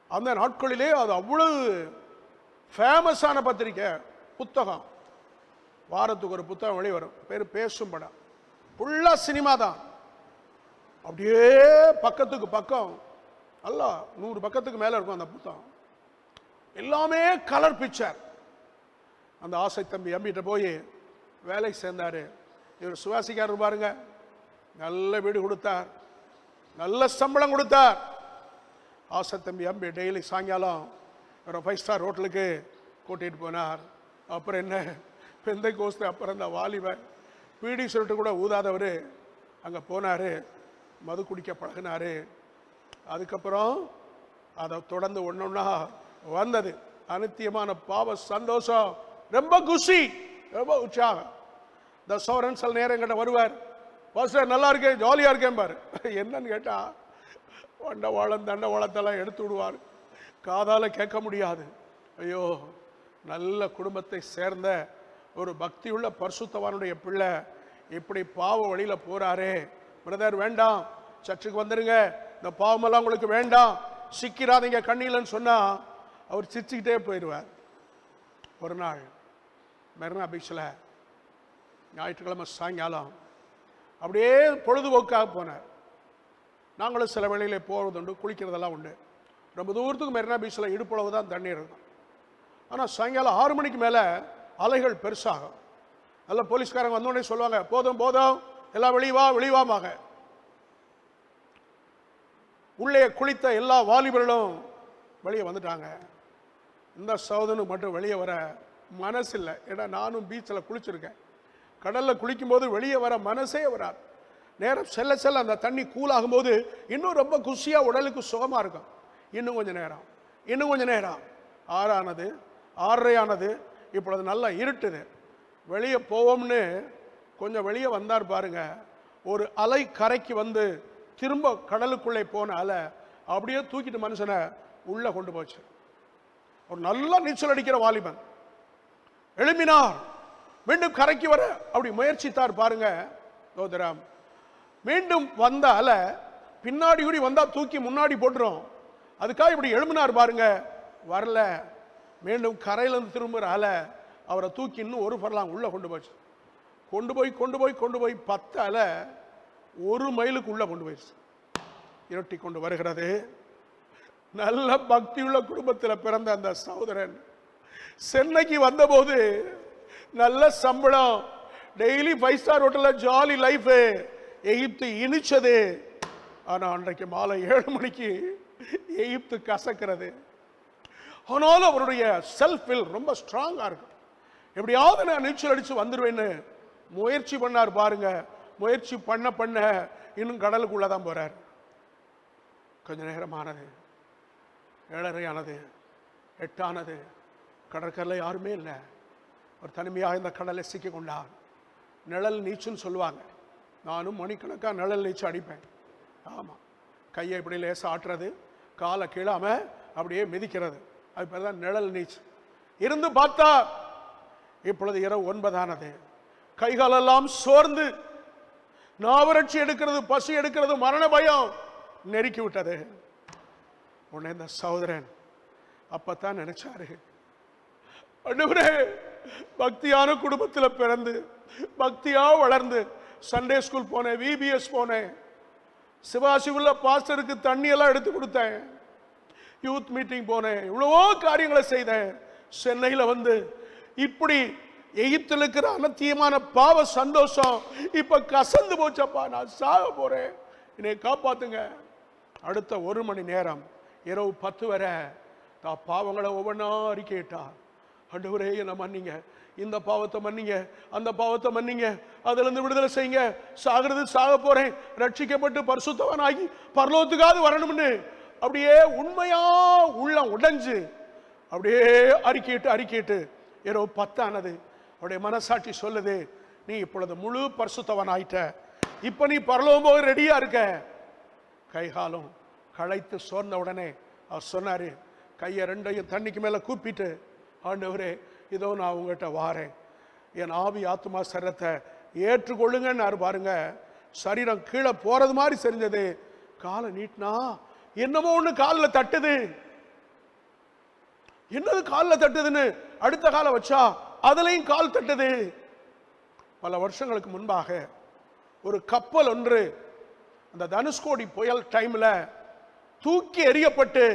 அந்த நாட்களிலே அது அவ்வளவு ஃபேமஸான பத்திரிக்கை. புத்தகம் வாரத்துக்கு ஒரு புத்தகம் வெளிவரும், பேர் பேசும் படம். ஃபுல்லா சினிமா தான். அப்படியே பக்கத்துக்கு பக்கம் நல்லா 100 பக்கத்துக்கு மேல இருக்கும் அந்த புத்தகம். எல்லாமே கலர் பிக்சர். அந்த ஆசை தம்பி எம்பிட்ட போய் வேலை சேர்ந்தாரு. இவர் சுவாசிக்காரர் பாருங்க, நல்ல வீடு கொடுத்தார், நல்ல சம்பளம் கொடுத்தார். ஆசை தம்பி எம்பி டெய்லி சாயங்காலம் ஒரு 5 ஸ்டார் ஹோட்டலுக்கு கூட்டிகிட்டு போனார். அப்புறம் என்ன, பெந்தைகோஸ்தே அப்புறம் இந்த வாலிபன் பீடி சொல்லிட்டு கூட ஊதாதவர் அங்கே போனார், மது குடிக்க பழகினார். அதுக்கப்புறம் அதை தொடர்ந்து ஒன்றொன்னா வந்தது. அனித்தியமான பாவ சந்தோஷம், ரொம்ப குஷி, ரொம்ப உற்சாகம். இந்த சோரன் சில நேரம் என்கிட்ட வருவார், பாஸ்டர் நல்லா இருக்கேன், ஜாலியாக இருக்கேன் பாரு. என்னன்னு கேட்டால் வண்டவாளம் தண்டவாளத்தெல்லாம் எடுத்து விடுவார், காதால் கேட்க முடியாது. ஐயோ, நல்ல குடும்பத்தை சேர்ந்த ஒரு பக்தியுள்ள பரிசுத்தவானுடைய பிள்ளை இப்படி பாவ வழியில் போறாரே, பிரதர் வேண்டாம், சர்ச்சுக்கு வந்துருங்க, இந்த பாவமெல்லாம் உங்களுக்கு வேண்டாம், சிக்கிறாதீங்க கண்ணிலன்னு சொன்னா அவர் சிரிச்சுக்கிட்டே போயிடுவார். ஒரு நாள் மெரினா பீச்சில் ஞாயிற்றுக்கிழமை சாயங்காலம் அப்படியே பொழுதுபோக்காக போனார். நாங்களும் சில வேளையிலே போகிறது உண்டு, குளிக்கிறதெல்லாம் உண்டு. ரொம்ப தூரத்துக்கு மெரினா பீச்சில் இடுப்பளவு தான் தண்ணீர் இருக்கும். ஆனால் சாயங்காலம் 6 மணிக்கு மேலே அலைகள் பெருசாகும். நல்ல போலீஸ்காரங்க வந்தோடனே சொல்லுவாங்க, போதும் போதும் எல்லாம் வெளிவாமாக. உள்ளே குளித்த எல்லா வாலிபர்களும் வெளியே வந்துட்டாங்க. இந்த சகோதரனுக்கு மட்டும் வெளியே வர மனசு இல்லை. ஏன்னா நானும் பீச்சில் குளிச்சிருக்கேன். கடலில் குளிக்கும் போது வெளியே வர மனசே வராது. நேரம் செல்ல செல்ல அந்த தண்ணி கூலாகும் போது இன்னும் ரொம்ப குஷியாக உடலுக்கு சுகமாக இருக்கும். இன்னும் கொஞ்சம் நேரம் 6 ஆனது, 6:30 ஆனது. இப்பொழுது நல்லா இருட்டுது, வெளியே போவோம்னு கொஞ்சம் வெளியே வந்தார் பாருங்க. ஒரு அலை கரைக்கு வந்து திரும்ப கடலுக்குள்ளே போன அலை அப்படியே தூக்கிட்டு மனுஷனை உள்ள கொண்டு போச்சு. ஒரு நல்ல நீச்சல் அடிக்கிற வாலிபன் எழுப்பினார், மீண்டும் கரைக்கு வர அப்படி முயற்சித்தார் பாருங்க. சோதரம் மீண்டும் வந்த அலை பின்னாடி கூடி வந்தா தூக்கி முன்னாடி போட்டுரும். அதுக்காக இப்படி எழுப்பினார் பாருங்க, வரல. மீண்டும் கரையிலிருந்து திரும்புகிற அலை அவரை தூக்கி இன்னும் ஒரு பரலாம் உள்ள கொண்டு போச்சு. கொண்டு போய் 10 அலை 1 மைலுக்கு உள்ள கொண்டு போயிடுச்சு. இரட்டி கொண்டு வருகிறது. நல்ல பக்தியுள்ள குடும்பத்தில் பிறந்த அந்த சகோதரன் சென்னைக்கு வந்தபோது நல்ல சம்பளம், டெய்லி 5 ஸ்டார் ஹோட்டலில் ஜாலி லைஃப், எகிப்து இனிச்சது. ஆனால் அன்றைக்கு மாலை 7 மணிக்கு எகிப்து கசக்கிறது. ஆனாலும் அவருடைய செல்ஃப் வில் ரொம்ப ஸ்ட்ராங்கா இருக்கும். எப்படியாவது நான் நீச்சல் அடிச்சு வந்துடுவேன்னு முயற்சி பண்ணார் பாருங்க. முயற்சி பண்ண இன்னும் கடலுக்குள்ளதான் போறார். கொஞ்ச நேரமானது, 7:30 ஆனது, 8 ஆனது. கடற்கரையில் யாருமே இல்லை. ஒரு தனிமையாக இந்த கடலை சிக்கி கொண்டார். நிழல் நீச்சல் சொல்லுவாங்க. நானும் மணிக்கணக்காக நிழல் நீச்சல் அடிப்பேன். ஆமாம், கையை இப்படி லேசாக ஆட்டுறது, காலை கீழாம அப்படியே மிதிக்கிறது. அது பேர் தான் நிழல் நீச்சு. இருந்து பார்த்தா இப்பொழுது இரவு 9 ஆனது. கைகாலெல்லாம் சோர்ந்து நாவறட்சி எடுக்கிறது, பசி எடுக்கிறது, மரண பயம் நெருக்கி விட்டது. உன்னை இந்த சகோதரன் அப்பத்தான் நினைச்சாரு, ஆண்டவரே, பக்தியான குடும்பத்தில் பிறந்து பக்தியா வளர்ந்து சண்டே ஸ்கூல் போனேன், விபிஎஸ் போனேன், சிவாசி உள்ள பாஸ்டருக்கு தண்ணி எல்லாம் எடுத்து கொடுத்தேன், யூத் மீட்டிங் போனேன், இவ்வளவோ காரியங்களை செய்தேன். சென்னையில் வந்து இப்படி எகிப்தில் இருக்கிற அனத்தியமான பாவ சந்தோஷம் இப்ப கசந்து போச்சப்பா, நான் சாக போறேன், என்னை காப்பாத்துங்க. அடுத்த 1 மணி நேரம் இரவு 10 வரை தான் பாவங்களை ஒவ்வொன்றா அறிக்கையிட்டார். ஆண்டவரே, என்னை மன்னிங்க, இந்த பாவத்தை மன்னிங்க, அந்த பாவத்தை மன்னிங்க, அதுல இருந்து விடுதலை செய்யுங்க, சாகிறது சாக போறேன், ரட்சிக்கப்பட்டு பரிசுத்தவனாகி பரலோகத்துக்காவது வரணும்னு அப்படியே உண்மையா உள்ள உடைஞ்சு அப்படியே அறிக்கையிட்டு இரவு 10 ஆனது. அவருடைய மனசாட்சி சொல்லுது, நீ இப்பொழுது முழு பரிசுத்தவன் ஆயிட்ட, இப்ப நீ பரலோகம் போக ரெடியா இருக்க. கைகாலம் களைத்து சோர்ந்த உடனே அவர் சொன்னாரு, கையை 2ஐயும் தண்ணிக்கு மேல கூப்பிட்டு, ஆண்டவரே, இதோ நான் உங்ககிட்ட வாரேன், என் ஆவி ஆத்மா சரீரத்தை ஏற்றுக்கொள்ளுங்கன்னு பாருங்க. சரீரம் கீழே போறது மாதிரி செஞ்சது. காலை நீட்டினா என்னமோ ஒண்ணு காலில் தட்டுது. என்னது காலில் தட்டுதுன்னு அடுத்த காலை வச்சா அதுலயும் கால் தட்டுது. பல வருஷங்களுக்கு முன்பாக ஒரு கப்பல் ஒன்று அந்த தனுஷ்கோடி புயல் டைம்ல தூக்கி எறியப்பட்டு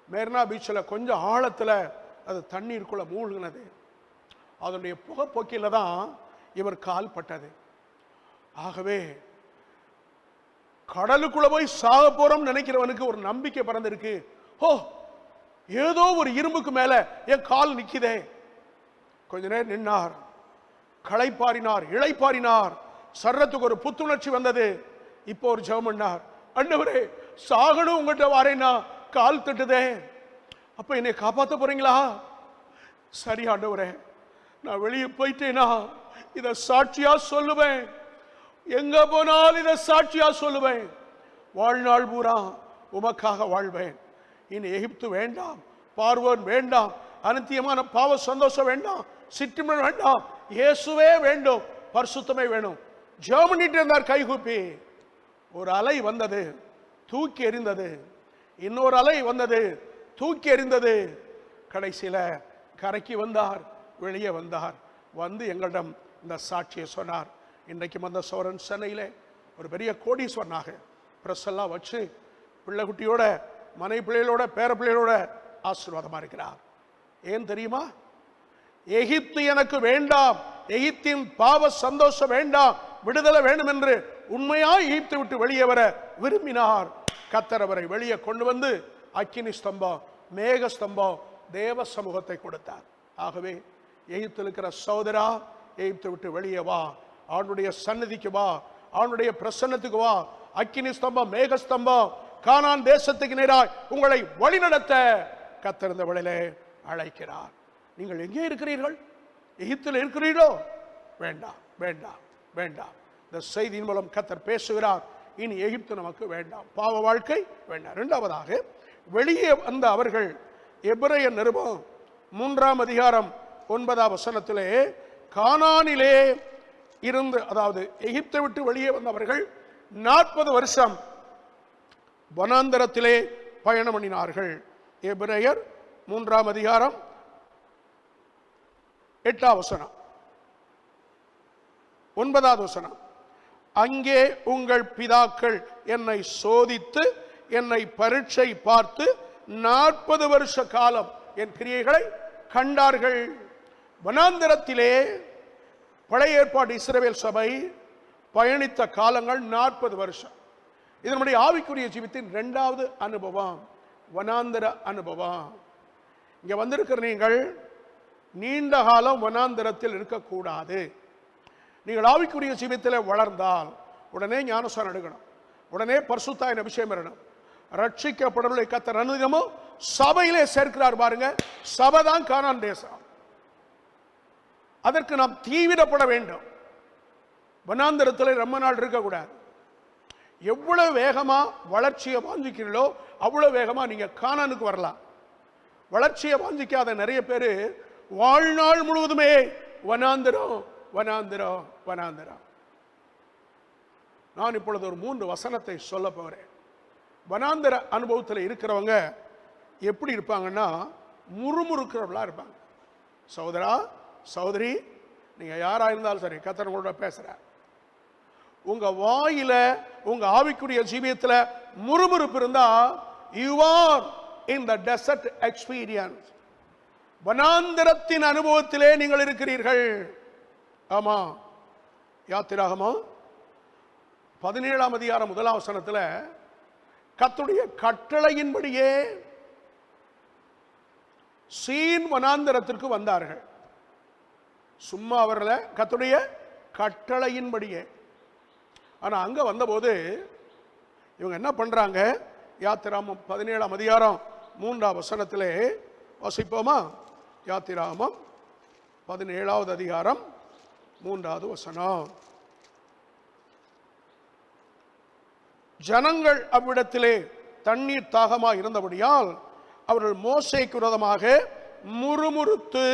மெரினா பீச்சில் கொஞ்சம் ஆழத்துல அது தண்ணீருக்குள்ள மூழ்கினது. அதனுடைய புகைப்போக்கில தான் இவர் கால் பட்டது. ஆகவே கடலுக்குள்ள போய் சாக போறோம் நினைக்கிறவனுக்கு ஒரு நம்பிக்கை பிறந்திருக்கு. ஓ, ஏதோ ஒரு இரும்புக்கு மேல என் கால் நிக்குதே. கொஞ்ச நேரம் நின்னார், களைப்பாரினார், இளைப்பாரினார், சர்ரத்துக்கு ஒரு புத்துணர்ச்சி வந்தது. இப்போ ஒரு ஜெபம் பண்ணார், ஆண்டவரே, சாகணும் உங்கள்கிட்ட வாரேன்னா கால் தட்டுதே, அப்ப என்னை காப்பாற்ற போறீங்களா? சரி ஆண்டவரே, நான் வெளியே போயிட்டேனா இத சாட்சியா சொல்லுவேன், எங்க போனாலும் இத சாட்சியா சொல்லுவேன், வாழ்நாள் பூரா உமக்காக வாழ்வேன். இனி எகிப்து வேண்டாம், பார்வோன் வேண்டாம், அனித்தியமான பாவ சந்தோஷம் வேண்டாம், சிற்றிமன் வேண்டாம், இயேசுவே வேண்டும், பரிசுத்தமே வேணும். ஜெபம் பண்ணிட்டு இருந்தார் கைகூப்பி. ஒரு அலை வந்தது, தூக்கி எறிந்தது. இன்னொரு அலை வந்தது, தூக்கி எறிந்தது. கடைசியில கரைக்கு வந்தார், வெளியே வந்தார். வந்து எங்களிடம் இந்த சாட்சியை சொன்னார். இன்றைக்கு வந்த சோரன் சென்னையில ஒரு பெரிய கோடீஸ்வரனாக பிரஸ் எல்லாம் வச்சு பிள்ளைக்குட்டியோட மனை பிள்ளைகளோட பேர பிள்ளைகளோட ஆசீர்வாதமா இருக்கிறார். ஏன் தெரியுமா? எகிப்து எனக்கு வேண்டாம், எகிப்தின் பாவ சந்தோஷம் வேண்டாம், விடுதலை வேண்டும் என்று உண்மையாய் எகிப்து விட்டு வெளியே வர விரும்பினார். கர்த்தர் அவரை வெளியே கொண்டு வந்து அக்கினி ஸ்தம்பம், மேக ஸ்தம்பம், தேவ சமூகத்தை கொடுத்தார். ஆகவே எகிப்தில் இருக்கிற சகோதரா, எகிப்து விட்டு வெளியே வா, அவனுடைய சந்நிதிக்கு வா, அவனுடைய பிரசன்னத்துக்கு வா. அக்கினி ஸ்தம்பம், மேக ஸ்தம்பம் கானான் தேசத்துக்கு நேராய் உங்களை வழிநடத்த கர்த்தர் இந்த வேளையிலே அழைக்கிறார். நீங்கள் எங்கே இருக்கிறீர்கள்? எகிப்தில் இருக்கிறீர்களோ? வேண்டாம், வேண்டாம், வேண்டாம். இந்த செய்தியின் மூலம் கர்த்தர் பேசுகிறார். இனி எகிப்து நமக்கு வேண்டாம், பாவ வாழ்க்கை வேண்டாம். இரண்டாவதாக, வெளியே வந்த அவர்கள், எபிரேய நிருபம் 3ஆம் அதிகாரம் 9ஆம் வசனத்திலே, கானானிலே இருந்து, அதாவது எகிப்தை விட்டு வெளியே வந்தவர்கள் 40 வருஷம் வனாந்தரத்திலே பயணம் பண்ணினார்கள். எபிரேயர் 3ஆம் அதிகாரம் 8ஆம் வசனம், 9ஆவது வசனம். அங்கே உங்கள் பிதாக்கள் என்னை சோதித்து என்னை பரீட்சை பார்த்து 40 வருஷ காலம் என் கிரியைகளை கண்டார்கள். வனாந்தரத்திலே பழைய ஏற்பாடு இஸ்ரவேல் சபை பயணித்த காலங்கள் 40 வருஷம். இது நம்முடைய ஆவிக்குரிய ஜீவித்தின் 2வது அனுபவம், வனாந்தர அனுபவம். இங்க வந்திருக்கிற நீங்கள் நீண்ட காலம் வனாந்தரத்தில் இருக்கக்கூடாது. நீங்கள் ஆவிக்குரிய ஜீவித்தில் வளர்ந்தால் உடனே ஞானஸ்நானம் எடுக்கணும், உடனே பரிசுத்தாவின் அபிஷேகம் வரணும். ரட்சிக்கப்படவில்லை கர்த்தர் அனுதினமும் சபையிலே சேர்க்கிறார் பாருங்க. சபை தான் கானான் தேசம். அதற்கு நாம் தீவிரப்பட வேண்டும். வனாந்தரத்தில் ரொம்ப நாள் இருக்கக்கூடாது. எவ்வளவு வேகமா வளர்ச்சியை வாஞ்சிக்கிறீர்களோ அவ்வளவு வேகமா நீங்க கானானுக்கு வரலாம். வளர்ச்சியை வாஞ்சிக்காத நிறைய பேர் வாழ்நாள் முழுவதுமே வனாந்திரம் வனாந்திரம் வனாந்திரம். நான் இப்பொழுது ஒரு 3 வசனத்தை சொல்ல போகிறேன். வனாந்திர அனுபவத்தில் இருக்கிறவங்க எப்படி இருப்பாங்கன்னா முறுமுறுக்கிறவர்களா இருப்பாங்க. சகோதரா சகோதரி, நீங்க யாரா இருந்தாலும் சரி, கர்த்தர் உங்களோட பேசுறார். உங்க வாயில உங்க ஆவிக்குரிய ஜீவியத்துல முறுமுறுப்பு இருந்தா you are in the desert experience. வனாந்திரத்தின் அனுபவத்திலே நீங்கள் இருக்கிறீர்கள். ஆமா, யாத்திராகமம் 17ஆம் அதிகாரம் 1ஆம் வசனத்துல கர்த்தருடைய கட்டளையின்படியே சீன் வனாந்திரத்திற்கு வந்தார்கள். சும்மா அவர்ல கர்த்தருடைய கட்டளையின்படியே. ஆனா அங்க வந்தபோது இவங்க என்ன பண்றாங்க? யாத்திராகமம் 17ஆம் அதிகாரம் 3ஆம் வசனத்திலே வாசிப்போமா? யாத்திராகமம் 17ஆவது அதிகாரம் 3ஆவது வசனம். ஜனங்கள் அவ்விடத்திலே தண்ணீர் தாகமாக இருந்தபடியால் அவர்கள் மோசேக்கு விரோதமாக முறுமுறுத்து.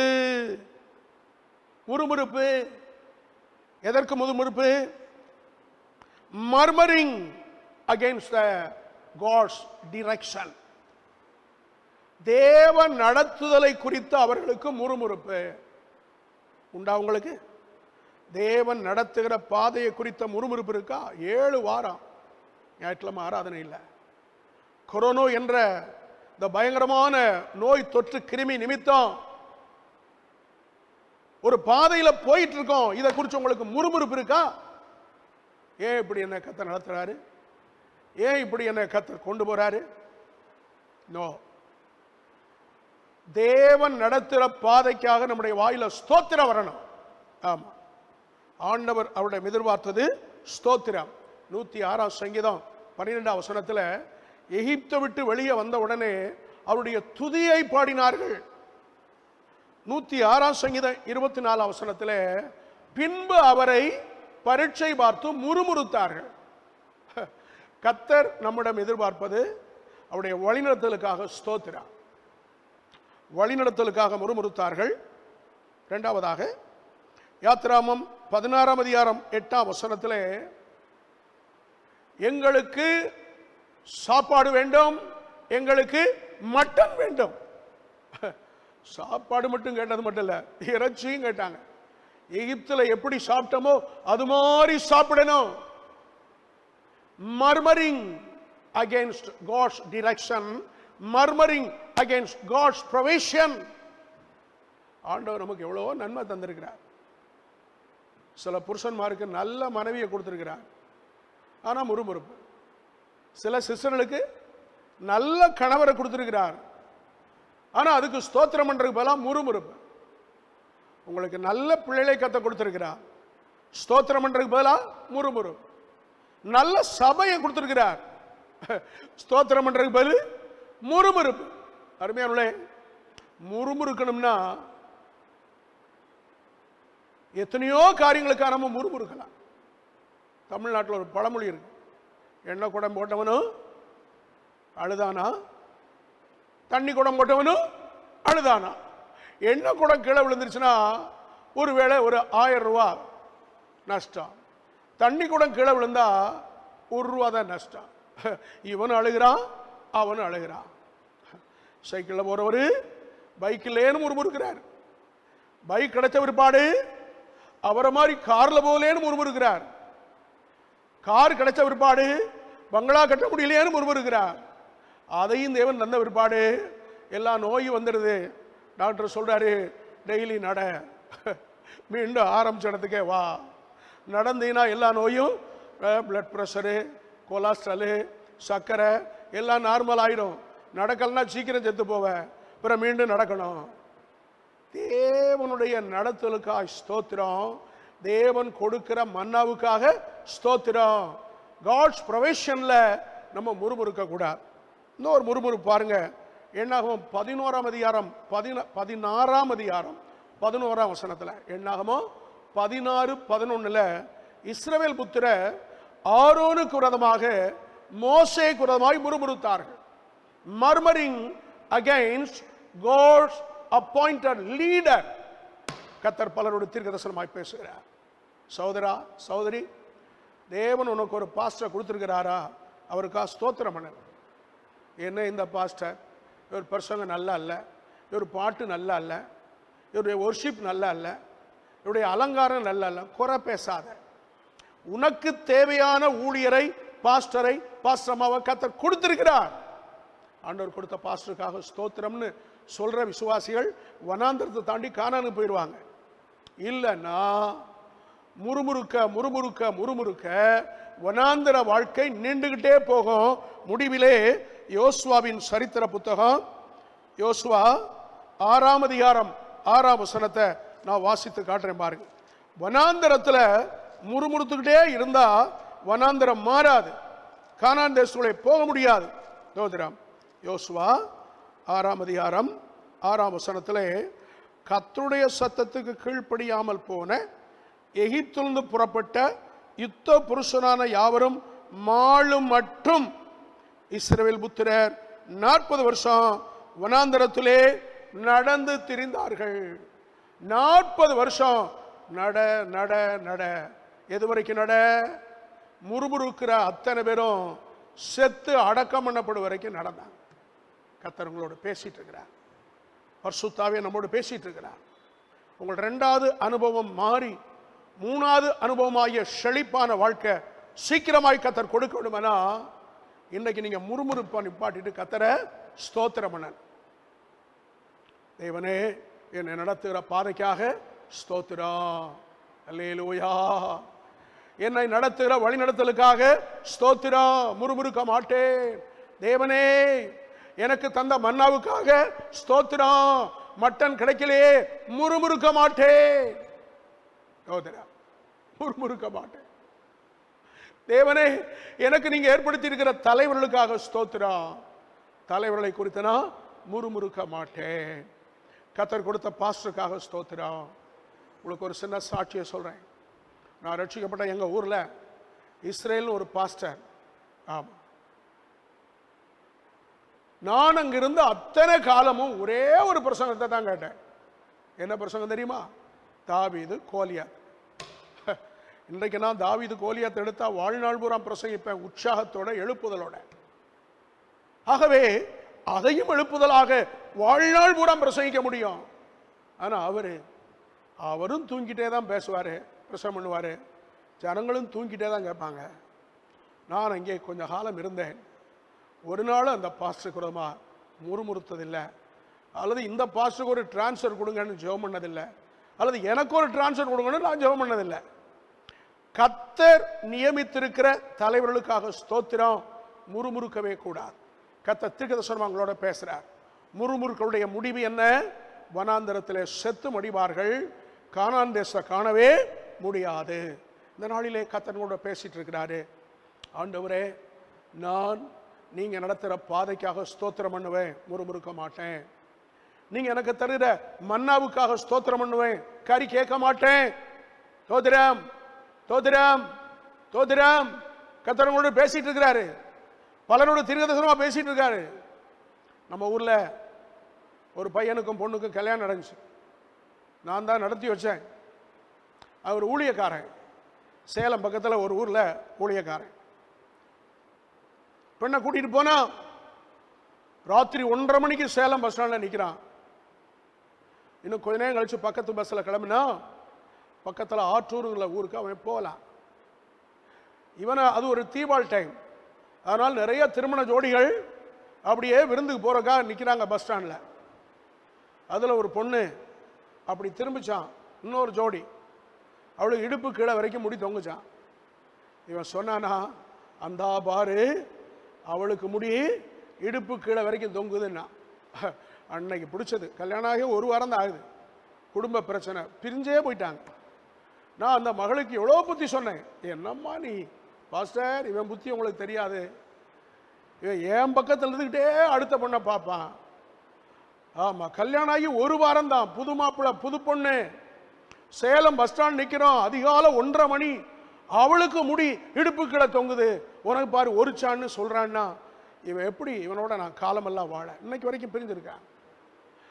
முறுமுறுப்பு எதற்கு முறுமுறுப்பு? murmuring against the God's direction. தேவன் நடத்துதலை குறித்து அவர்களுக்கு முறுமுறுப்பு உண்டா? உங்களுக்கு தேவன் நடத்துகிற பாதையை குறித்த முறுமுறுப்பு இருக்கா? 7 வாரம் ஞாயிற்றுக்கிழமை ஆராதனை இல்லை. கொரோனா என்ற இந்த பயங்கரமான நோய் தொற்று கிருமி நிமித்தம் ஒரு பாதையில போயிட்டு இருக்கோம். இதை குறித்து உங்களுக்கு முறுமுறுப்பு இருக்கா? ஏன் இப்படி என்ன கர்த்தர் நடத்துறாரு? ஏன் இப்படி என்ன கர்த்தர் கொண்டு போறாரு? நோ. தேவன் நடத்துகிற பாதைக்காக நம்முடைய வாயில ஸ்தோத்திரம் வரணும். ஆமா, ஆண்டவர் அவருடைய எதிர்பார்த்தது ஸ்தோத்திரம். 106ஆம் சங்கீதம் 12ஆம் வசனத்துல எகிப்தை விட்டு வெளியே வந்த உடனே அவருடைய துதியை பாடினார்கள். 106ஆம் சங்கீதம் 24ஆம் வசனத்துல பின்பு அவரை பரீட்சை பார்த்து முறுமுறுத்தார்கள். கர்த்தர் நம்மிடம் எதிர்பார்ப்பது அவருடைய வழிநடத்தலுக்காக ஸ்தோத்திரம். வழிநடத்தலுக்காக முறுமுறுத்தார்கள். இரண்டாவதாக யாத்திராகமம் 16ஆம் அதிகாரம் 8ஆம் வசனத்திலே எங்களுக்கு சாப்பாடு வேண்டும், எங்களுக்கு மட்டன் வேண்டும். சாப்பாடு மட்டும் கேட்டது மட்டும் இல்ல, இறைச்சியும் கேட்டாங்க. எகிப்துல எப்படி சாப்பிட்டோமோ அது மாதிரி சாப்பிடணும். murmuring against God's direction, murmuring against God's provision. ஆண்டவர் நமக்கு எவ்வளவோ நன்மை தந்திருக்கிறார். சில புருஷன்மாருக்கு நல்ல மனைவியை கொடுத்திருக்கிறார், ஆனா முறுமுறுப்பு. சில சிஸ்டர்களுக்கு நல்ல கணவரை கொடுத்திருக்கிறார், ஆனா அதுக்கு ஸ்தோத்திரம் பண்றதுக்கு பதிலா முறுமுறுப்பு. உங்களுக்கு நல்ல பிள்ளைகளை கத்த கொடுத்திருக்கிறார், ஸ்தோத்திரம் பண்றதுக்கு பதிலா முறுமுறுப்பு. நல்ல சபையை கொடுத்திருக்கிறார், ஸ்தோத்திரம் பண்றதுக்கு பதில் முறுமுறுப்பு. அருமையானே, முறுமுறுக்கணும்னா எத்தனையோ காரியங்களுக்காக நம்ம முறுமுறுக்கலாம். தமிழ்நாட்டில் ஒரு பழமொழி இருக்கு, எண்ணெய் குடம் போட்டவனும் அழுதானா, தண்ணி குடம் போட்டவனும் அழுதானா. எண்ணெய் குடம் கீழே விழுந்துருச்சுன்னா ஒருவேளை ஒரு 1000 ரூபா நஷ்டம், தண்ணி குடம் கீழே விழுந்தா 1 ரூபா தான் நஷ்டம். இவன் அழுகிறான், அவன் அழுகிறான். சைக்கிளில் போறவர் பைக்கிலேன்னு முறுமுறுக்கிறார், பைக் கிடைச்ச பிற்பாடு அவரை மாதிரி கார்ல போலேன்னு முறுமுறுக்கிறார், கார் கிடைச்ச பிற்பாடு பங்களா கட்ட முடியலையேன்னு முறுமுறுக்கிறார். அதையும் தேவன் தந்த பிற்பாடு எல்லா நோயும் வந்துடுது. டாக்டர் சொல்றாரு, டெய்லி நட, மீண்டும் ஆரம்பிச்ச இடத்துக்கே வா. நடந்தீங்கன்னா எல்லா நோயும், பிளட் ப்ரெஷரு, கொலஸ்ட்ராலு, சர்க்கரை எல்லாம் நார்மல் ஆயிடும். நடக்கலன்னா சீக்கிரம் செத்து போவேன், அப்புறம் மீண்டும் நடக்கணும். தேவனுடைய நடத்தலுக்காக ஸ்தோத்திரம், தேவன் கொடுக்கிற மன்னாவுக்காக ஸ்தோத்திரம். காட்ஸ் ப்ரொவிஷன்ல நம்ம முறுமுறுக்க கூடாது. இன்னொரு முறுமுறுப்பு பாருங்க, எண்ணாகமம் 11ஆம் அதிகாரம் 16ஆம் அதிகாரம் 11ஆம் வசனத்துல, எண்ணாகமம் 16:11 இஸ்ரவேல் புத்திர ஆரோனுக்கு விரோதமாக மோசேக்கு விரோதமாய் முறுமுறுத்தார்கள். murmuring against God's appointed leader. கர்த்தர் பலரோடு தீர்க்கதரிசனமாய் பேசுகிறார். சகோதரா சகோதரி, தேவன் உனக்கு ஒரு பாஸ்டர் கொடுத்திருக்கிறாரா, அவருக்கா ஸ்தோத்திரம் பண்ணு. என்ன இந்த பாஸ்டர், இவர் பிரசங்கம் நல்லா அல்ல, இவர் பாட்டு நல்லா அல்ல, இவருடைய ஒர்ஷிப் நல்லா அல்ல, இவருடைய அலங்காரம் நல்லா அல்ல, குறை பேசாத. உனக்கு தேவையான ஊழியரை, பாஸ்டரை, பாஸ்டர்மாவை கர்த்தர் கொடுத்திருக்கிறார். ஆண்டவர் கொடுத்த பாஸ்டருக்காக ஸ்தோத்திரம்னு சொல்ற விசுவாசிகள் வனாந்தரத்தை தாண்டி கானானுக்கு போயிடுவாங்க. இல்லைன்னா முறுமுறுக்க முறுமுறுக்க முறுமுறுக்க வனாந்தர வாழ்க்கை நீண்டுகிட்டே போகும். முடிவிலே யோசுவாவின் சரித்திர புத்தகம், யோசுவா 6ஆம் அதிகாரம் 6ஆம் வசனத்தை நான் வாசித்து காட்டுறேன் பாருங்க. வனாந்தரத்தில் முறுமுறுத்துக்கிட்டே இருந்தா வனாந்தரம் மாறாது, கானான் தேசத்துக்குள்ளே போக முடியாது. யோசுவா 6ஆம் அதிகாரம் 6ஆம் வசனத்திலே, கர்த்தருடைய சத்தத்துக்கு கீழ்ப்படியாமல் போன எகிப்திலிருந்து புறப்பட்ட யுத்த புருஷனான யாவரும் மாளும் மட்டும் இஸ்ரவேல் புத்திரர் 40 வருஷம் வனாந்தரத்திலே நடந்து திரிந்தார்கள். 40 வருஷம் நட நட நட. எது வரைக்கும் நட? முறுமுறுக்கிற அத்தனை பேரும் செத்து அடக்கம் பண்ணப்படும் வரைக்கும் நடந்தாங்க. கர்த்தர் உங்களோட பேசிட்டு இருக்கிறார். பரிசுத்தாவே நம்மோடு பேசிட்டு இருக்கிறார். உங்கள் 2வது அனுபவம் மாறி 3வது அனுபவமாகிய செழிப்பான வாழ்க்கை சீக்கிரமாய் கர்த்தர் கொடுக்க வேண்டுமானா, இன்னைக்கு நீங்க முறுமுறுப்பா நிப்பாட்டிட்டு கர்த்தரை ஸ்தோத்திரம் பண்ண. தேவனே, என்னை நடத்துகிற பாதைக்காக ஸ்தோத்திரம். அல்லேலூயா. என்னை நடத்துகிற வழி நடத்தலுக்காக ஸ்தோத்திரம். முறுமுறுக்க மாட்டேன். தேவனே, எனக்கு தந்த மன்னாவுக்காக ஸ்தோத்திரம். மட்டன் கிடைக்கலையே, முறுமுறுக்க மாட்டேன். முறுமுறுக்க மாட்டேன். தேவனே, எனக்கு நீங்க ஏற்படுத்தி இருக்கிற தலைவர்களுக்காக ஸ்தோத்திரம். தலைவர்களை குறித்து நான் முறுமுறுக்க மாட்டேன். கர்த்தர் கொடுத்த பாஸ்டருக்காக ஸ்தோத்திரம். உங்களுக்கு ஒரு சின்ன சாட்சியை சொல்றேன். நான் ரட்சிக்கப்பட்ட எங்க ஊர்ல இஸ்ரேல் ஒரு பாஸ்டர். ஆமா, நான் அங்கிருந்து அத்தனை காலமும் ஒரே ஒரு பிரசங்கத்தை தான் கேட்டேன். என்ன பிரசங்கம் தெரியுமா? தாவீது கோலியாத். இன்றைக்கு நான் தாவீது கோலியாத் எடுத்தா வாழ்நாள் பூரா பிரசங்கிப்பேன், உற்சாகத்தோட எழுப்புதலோட. ஆகவே அதையும் எழுப்புதலாக வாழ்நாள் பூரா பிரசங்கிக்க முடியும். ஆனா அவரும் தூங்கிட்டே தான் பேசுவாரு, பிரசங்கம் பண்ணுவாரு. ஜனங்களும் தூங்கிட்டே தான் கேட்பாங்க. நான் அங்கே கொஞ்ச காலம் இருந்தேன். ஒரு நாள் அந்த பாஸ்டருக்கு விரோதமா முறுமுறுத்ததில்லை, அல்லது இந்த பாஸ்டருக்கு ஒரு டிரான்ஸ்ஃபர் கொடுங்கன்னு ஜெபம் பண்ணதில்லை, அல்லது எனக்கு ஒரு டிரான்ஸ்ஃபர் கொடுங்கன்னு நான் ஜெபம் பண்ணதில்லை. கர்த்தர் நியமித்திருக்கிற தலைவர்களுக்காக ஸ்தோத்திரம். முறுமுறுக்கவே கூடாது. கர்த்தர் தீர்க்கதரிசனமா உங்களோட பேசுறார். முறுமுறுக்களுடைய முடிவு என்ன? வனாந்தரத்திலே செத்து மடிவார்கள், கானான் தேசத்தை காணவே முடியாது. இந்த நாளிலே கர்த்தர் பேசிட்டு இருக்கிறாரு. ஆண்டவரே, நான் நீங்க நடத்துகிற பாதைக்காக ஸ்தோத்திரம் பண்ணுவேன், முறுமுறுக்க மாட்டேன். நீங்க எனக்கு தருகிற மன்னாவுக்காக ஸ்தோத்திரம் பண்ணுவேன், கறி கேட்க மாட்டேன். தோதிரம் தோதிரம் தோதிரம். கர்த்தரோடு பேசிட்டு இருக்கிறாரு. பலரோடு தீர்க்கதரிசனமா பேசிட்டு இருக்காரு. நம்ம ஊர்ல ஒரு பையனுக்கும் பொண்ணுக்கும் கல்யாணம் நடந்துச்சு. நான் தான் நடத்தி வச்சேன். அவர் ஊழியக்காரன். சேலம் பக்கத்தில் ஒரு ஊர்ல ஊழியக்காரன். பெண்ணை கூட்டிட்டு போனா ராத்திரி 1:30 மணிக்கு சேலம் பஸ் ஸ்டாண்ட்ல நிக்கிறான். இன்னும் கொஞ்ச நேரம் கழிச்சு பக்கத்து பஸ்ல கிளம்பினா பக்கத்துல ஆற்றூருங்கிற ஊருக்கு அவன் போகலாம். இவனை அது ஒரு தீபாவளி டைம், அதனால் நிறைய திருமண ஜோடிகள் அப்படியே விருந்துக்கு போறதுக்காக நிக்கிறாங்க பஸ் ஸ்டாண்ட்ல. அதுல ஒரு பொண்ணு அப்படி திரும்பிச்சான். இன்னொரு ஜோடி அவளுக்கு இடுப்பு கீழே வரைக்கும் முடி தொங்குச்சான். இவன் சொன்னானா, அந்த பாரு அவளுக்கு முடி இடுப்பு கீழே வரைக்கும் தொங்குதுன்னா. அன்னைக்கு பிடிச்சது. கல்யாணம் ஆகி 1 வாரம் தான் ஆகுது. குடும்ப பிரச்சனை, பிரிஞ்சே போயிட்டாங்க. நான் அந்த மகளுக்கு எவ்வளோ புத்தி சொன்னேன். என்னம்மா நீ பாஸ்டர், இவன் புத்தி உங்களுக்கு தெரியாது. இவன் என் பக்கத்தில் இருந்துக்கிட்டே அடுத்த பொண்ணை பார்ப்பான். ஆமா, கல்யாணம் ஆகி 1 வாரம் தான். புது மாப்பிள்ளை, புது பொண்ணு. சேலம் பஸ் ஸ்டாண்ட் நிற்கிறோம். அதிகாலை 1:30 மணி. அவளுக்கு முடி இடுப்பு கீழே தொங்குது. உனக்கு பாரு ஒரு சான்னு சொல்றான்னா, இவன் எப்படி இவனோட நான் காலமெல்லாம் வாழ? இன்னைக்கு வரைக்கும் பிரிஞ்சிருக்கான்.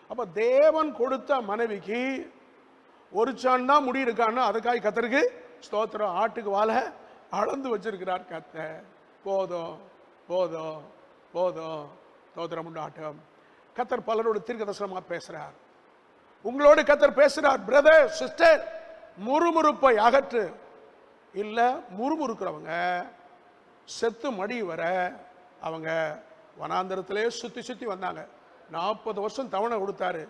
அப்ப தேவன் கொடுத்த மனைவிக்கு ஒரு சான் தான் முடி இருக்கான்னு அதுக்காக கத்தருக்கு ஸ்தோத்திரம். ஆட்டுக்கு வாழை அளந்து வச்சிருக்கிறார் கர்த்தர். போதும் போதும் போதும். ஸ்தோத்திரம் உண்டாட்டம். கர்த்தர் பலரோடு தீர்க்கதரிசனமா பேசுறார். உங்களோடு கர்த்தர் பேசுறார். பிரதர் சிஸ்டர், முறுமுறுப்பை அகற்று. இல்ல முறுமுறுக்கிறவங்க செத்து மடி வர அவங்க வனாந்தரத்திலே சுத்தி சுத்தி வந்தாங்க. 40 வருஷம் தவணை கொடுத்தாரு.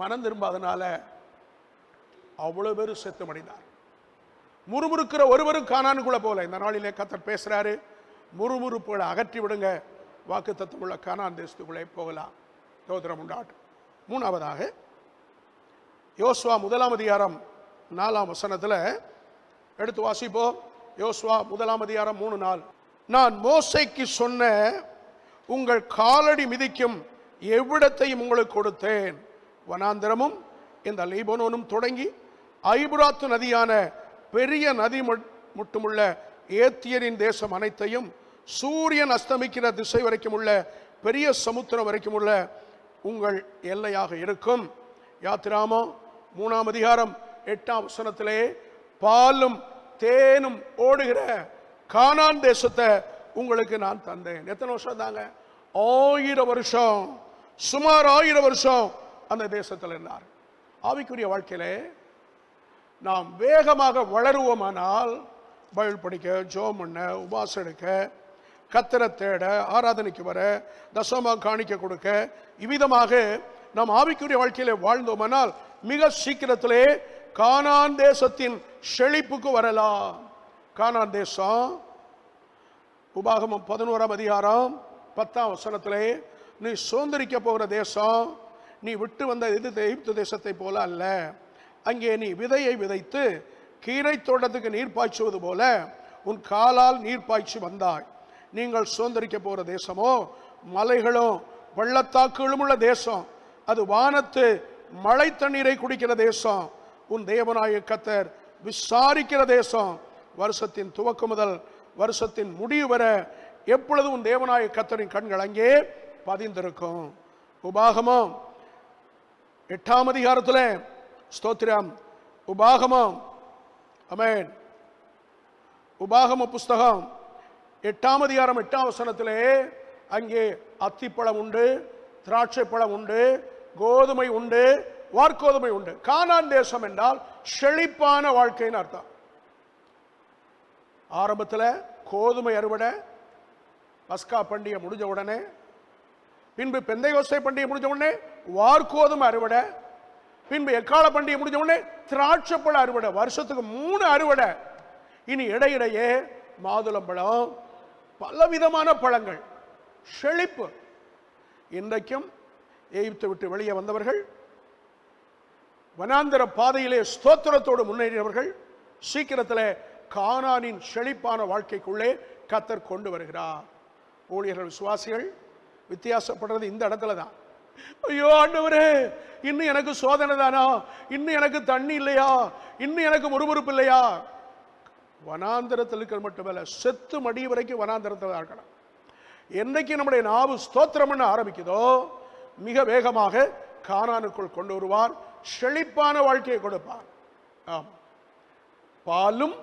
மனம் திரும்பாதனால அவ்வளவு பேர் செத்து மடிந்தார். முறுமுறுக்கிற ஒருவரும் கானானுக்குள்ள போல. இந்த நாளிலே கர்த்தர் பேசுறாரு, முறுமுறுப்புகளை அகற்றி விடுங்க, வாக்கு தத்துவமுள்ள கானான் தேசத்துக்குள்ளே போகலாம். ஸ்தோத்திரம் உண்டாட்டும். மூணாவதாக யோசுவா 1ஆம் அதிகாரம் 4ஆம் வசனத்துல எடுத்து வாசிப்போம். யோசுவா 1ஆம் அதிகாரம் 3:4. நான் மோசேக்கு சொன்ன உங்கள் காலடி மிதிக்கும் எவ்விடத்தையும் உங்களுக்கு கொடுத்தேன். வனாந்திரமும் இந்த லீபனோனும் தொடங்கி ஐபிராத்து நதியான பெரிய நதி மட்டுமுள்ள ஏத்தியரின் தேசம் அனைத்தையும் சூரியன் அஸ்தமிக்கிற திசை வரைக்கும் உள்ள பெரிய சமுத்திரம் வரைக்கும் உள்ள உங்கள் எல்லையாக இருக்கும். யாத்திராமம் 3ஆம் அதிகாரம் 8ஆம் வசனத்திலே பாலும் தேனும் ஓடுகிற கானான் தேசத்தை உங்களுக்கு நான் தந்தேன். எத்தனை வருஷம் தாங்க? 1000 வருஷம், சுமார் 1000 வருஷம் அந்த தேசத்தில் இருந்தார். ஆவிக்குரிய வாழ்க்கையிலே நாம் வேகமாக வளருவோமானால் பைபிள் படிக்க, ஜெபம் பண்ண, உபவாசம் எடுக்க, கர்த்தரை தேட, ஆராதனைக்கு வர, தசம காணிக்க கொடுக்க, இவ்விதமாக நாம் ஆவிக்குரிய வாழ்க்கையிலே வாழ்ந்தோமானால் மிக சீக்கிரத்திலே கானான் தேசத்தின் செழிப்புக்கு வரலாம். கானான் தேசம் உபாகமம் 11ஆம் அதிகாரம் 10ஆம் வசனத்திலே நீ சுதந்திரிக்க போகிற தேசம் நீ விட்டு வந்த எகிப்து தேசத்தை போல அல்ல. அங்கே நீ விதையை விதைத்து கீரை தோட்டத்துக்கு நீர் பாய்ச்சுவது போல உன் காலால் நீர் பாய்ச்சி வந்தாய். நீங்கள் சுதந்திரிக்க போகிற தேசமோ மலைகளும் பள்ளத்தாக்குகளும் உள்ள தேசம். அது வானத்து மழை தண்ணீரை குடிக்கிற தேசம். உன் தேவனாய கர்த்தர் விசாரிக்கிற தேசம். வருஷத்தின் துவக்கம் முதல் வருஷத்தின் முடிவு வர எப்பொழுதும் உன் தேவனாய கர்த்தரின் கண்கள் அங்கே பதிந்திருக்கும். உபாகமம் 8ஆம் அதிகாரத்தில் ஸ்தோத்திரம். உபாகமம், ஆமென், உபாகம புஸ்தகம் 8ஆம் அதிகாரம் 8ஆம் வசனத்திலே அங்கே அத்திப்பழம் உண்டு, திராட்சை பழம் உண்டு, கோதுமை உண்டு, வார்கோதுமை உண்டு. கானான் தேசம் என்றால் செழிப்பான வாழ்க்கைன்னு அர்த்தம். ஆரம்பத்தில் கோதுமை அறுவடை, பஸ்கா பண்டிகை முடிஞ்ச உடனே, பின்பு பெந்தைகோஸ்தே பண்டிகை முடிஞ்ச உடனே வார்கோதுமை அறுவடை, பின்பு எக்கால பண்டிகை முடிஞ்ச உடனே திராட்சை பழ அறுவடை. வருஷத்துக்கு 3 அறுவடை. இனி இடையிடையே மாதுளம்பழம், பலவிதமான பழங்கள், செழிப்பு. இன்றைக்கும் எகிப்தை விட்டு வெளியே வந்தவர்கள், வனாந்தர பாதையிலே ஸ்தோத்திரத்தோடு முன்னேறியவர்கள் சீக்கிரத்தில் கானானின் செழிப்பான வாழ்க்கைக்குள்ளே கர்த்தர் கொண்டு வருகிறார். ஊழியர்கள், விசுவாசிகள் வித்தியாசப்படுறது இந்த இடத்துல தான். ஐயோ ஆண்டவரே, இன்னும் எனக்கு சோதனை தானா? இன்னும் எனக்கு தண்ணி இல்லையா? இன்னும் எனக்கு முறுமுறுப்பு இல்லையா? வனாந்தரத்தில் இருக்கிறது மட்டுமல்ல, செத்து மடி வரைக்கும் வனாந்தரத்தில் இருக்கணும். என்னைக்கு நம்முடைய நாவு ஸ்தோத்திரம் பண்ண ஆரம்பிக்குதோ மிக வேகமாக கானானுக்குள் கொண்டு வருவார். செழிப்பான வாழ்க்கையை கொடுப்பார். ஆம், பாலும்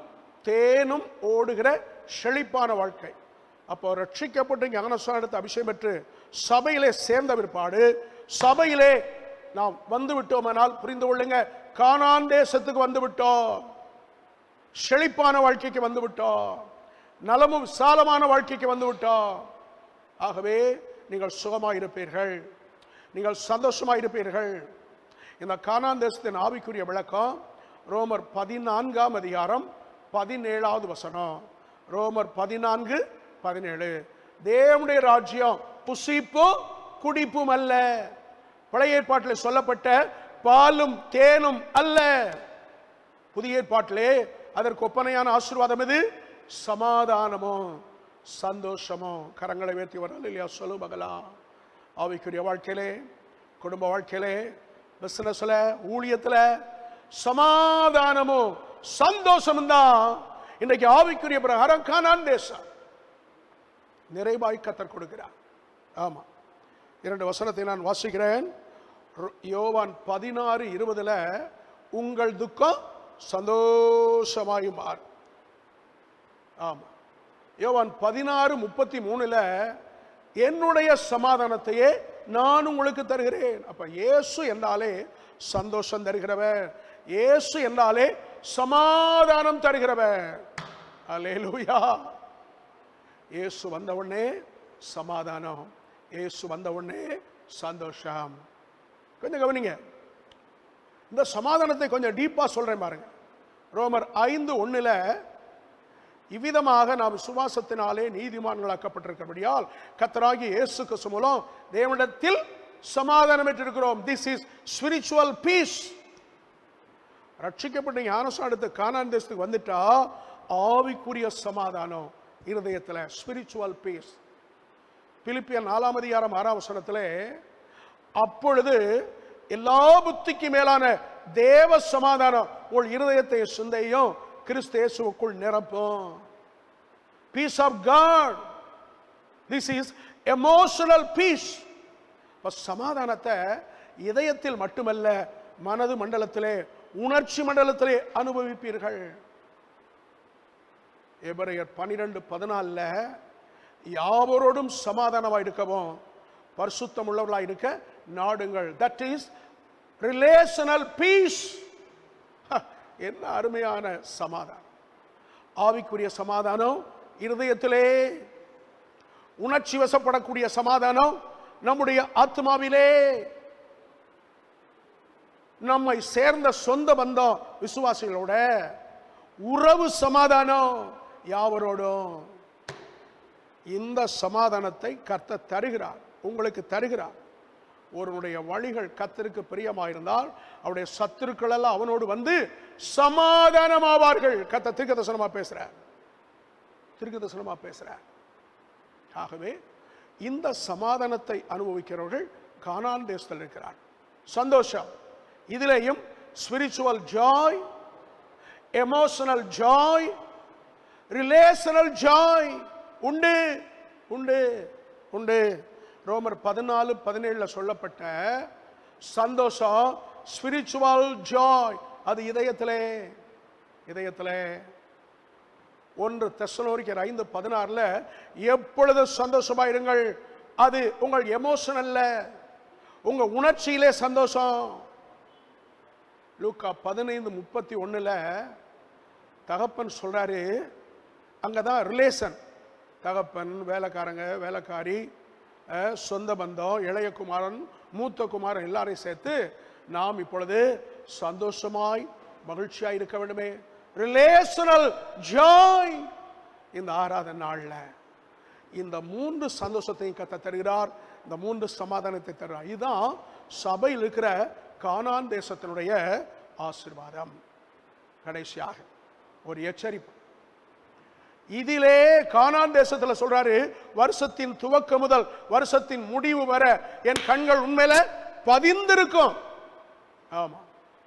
தேனும் ஓடுகிற செழிப்பான வாழ்க்கை. அப்போ ரட்சிக்கப்பட்டு ஞானஸ்நானத்தை அபிஷேகம் பெற்று சபையிலே சேர்ந்த பிற்பாடு, சபையிலே நாம் வந்து விட்டோமானால் புரிந்து கொள்ளுங்க, கானான் தேசத்துக்கு வந்து விட்டோம், செழிப்பான வாழ்க்கைக்கு வந்து விட்டோம், நலமும் விசாலமான வாழ்க்கைக்கு வந்து விட்டோம். ஆகவே நீங்கள் சுகமாக இருப்பீர்கள், நீங்கள் சந்தோஷமாக இருப்பீர்கள். இந்த கானான் தேசத்தின் ஆவிக்குரிய விளக்கம் ரோமர் 14ஆம் அதிகாரம் 17வது வசனம். ரோமர் 14:17. தேவனுடைய ராஜ்யம் புசிப்பும் குடிப்பும் அல்ல. பழைய ஏற்பாட்டில் சொல்லப்பட்ட பாலும் தேனும் அல்ல. புதிய ஏற்பாட்டிலே அதற்கு ஒப்பனையான ஆசீர்வாதம் எது? சமாதானமோ சந்தோஷமோ. கரங்களை உயர்த்தி வரலாம் இல்லையா? சொல்லு மகளா. ஆவிக்குரிய வாழ்க்கையிலே, குடும்ப வாழ்க்கையிலே, பிசினஸ்ல, ஊழியத்துல சமாதானமும் சந்தோஷமும் தான் இன்றைக்கு ஆவிக்குரிய பிரகாரம் கானான் தேசம் நிறைவாய் கர்த்தர் கொடுக்கிறார். ஆமா, 2 வசனத்தை நான் வாசிக்கிறேன். யோவான் 16:20 உங்கள் துக்கம் சந்தோஷமாய் மாறும். ஆமா, யோவான் 16:33 என்னுடைய சமாதானத்தையே நான் உங்களுக்கு தருகிறேன். அப்ப இயேசு என்றாலே சந்தோஷம் தருகிறவர், இயேசு என்றாலே சமாதானம் தருகிறவர். அல்லேலூயா. இயேசு வந்த உடனே சமாதானம், இயேசு வந்த உடனே சந்தோஷம். கொஞ்சம் கவனிங்க, இந்த சமாதானத்தை கொஞ்சம் டீப்பா சொல்றேன் பாருங்க. ரோமர் 5:1 இவ்விதமாக நாம் சுவாசத்தினாலே நீதிமான்களாக்கப்பட்டிருக்கிறபடியால் கர்த்தராகிய இயேசு கிறிஸ்து மூலம் தேவனிடத்தில் சமாதானம் பெற்றிருக்கிறோம். This is spiritual peace. ரட்சிக்கப்பட்ட ஞானஸ்நானத்துக்கு கானான் தேசத்துக்கு வந்துட்டா ஆவிக்குரிய சமாதானம் இருதயத்தில், ஸ்பிரிச்சுவல் பீஸ். பிலிப்பியர் 4:6 அப்பொழுது எல்லா புத்திக்கு மேலான தேவ சமாதானம் உங்கள் இருதயத்தை சிந்தையும் கிறிஸ்து இயேசுவுக்குள் நிரப்பும். Peace of God. This is emotional peace. சமாதானத்தை இதயத்தில் மட்டுமல்ல, மனது மண்டலத்திலே, உணர்ச்சி மண்டலத்திலே அனுபவிப்பீர்கள். எபிரேயர் 12:14 யாவரோடும் சமாதானமாய் இருக்கவும் பரிசுத்தம் உள்ளவர்களாய் இருக்க நாடுங்கள். That is relational peace. என்ன அருமையான சமாதானம்! ஆவிக்குரிய சமாதானம் இருதயத்திலே, உணர்ச்சி வசப்படக்கூடிய சமாதானம் நம்முடைய ஆத்மாவிலே, நம்மை சேர்ந்த சொந்த பந்தம் விசுவாசிகளோட உறவு சமாதானம் யாவரோடும். இந்த சமாதானத்தை கர்த்தர் தருகிறார், உங்களுக்கு தருகிறார். ஒருவனுடைய வழிகள் கர்த்தருக்கு பிரியமாயிருந்தால் அவருடைய சத்துருக்கள் எல்லாம் அவனோடு வந்து சமாதானமாவார்கள். கர்த்தர் தீர்க்கதரிசனமா பேசுறார், தீர்க்கதரிசனமா பேசுறார். ஆகவே இந்த சமாதானத்தை அனுபவிக்கிறவர்கள் கானான் தேசத்தில் இருக்கிறார். சந்தோஷம். இதிலேயும் spiritual joy, emotional joy, relational joy உண்டு, உண்டு, உண்டு. ரோமர் 14:17 சொல்லப்பட்ட சந்தோஷம் ஸ்பிரிச்சுவல் ஜாய், அது இதயத்திலே, இதயத்திலே. 1 தெசலோனிக்கர் 5:16 எப்பொழுது சந்தோஷமாயிருங்கள், அது உங்கள் எமோஷன் அல்ல, உங்க உணர்ச்சியிலே சந்தோஷம். லூக்கா 15:31 தகப்பன் சொல்றாரு, அங்கதான் ரிலேஷன், தகப்பன், வேலைக்காரங்க, வேலைக்காரி, சொந்த பந்தம், இளைய குமாரன், மூத்த குமாரன் எல்லாரையும் சேர்த்து நாம் இப்பொழுது சந்தோஷமாய் மகிழ்ச்சியாய் இருக்க வேண்டுமே. Relational Joy. இந்த ஆராதனை நாள்ல இந்த 3 சந்தோஷத்தையும் கர்த்தர் தருகிறார், இந்த 3 சமாதானத்தை தருகிறார். இதுதான் சபையில் இருக்கிற கானான் தேசத்தினுடைய ஆசீர்வாதம். கடைசியாக ஒரு எச்சரிப்பு. இதிலே கானான் தேசத்துல சொல்றாரு, வருஷத்தின் துவக்கம் முதல் வருஷத்தின் முடிவு வர என் கண்கள் உண்மையில பதிந்திருக்கும். ஆமா,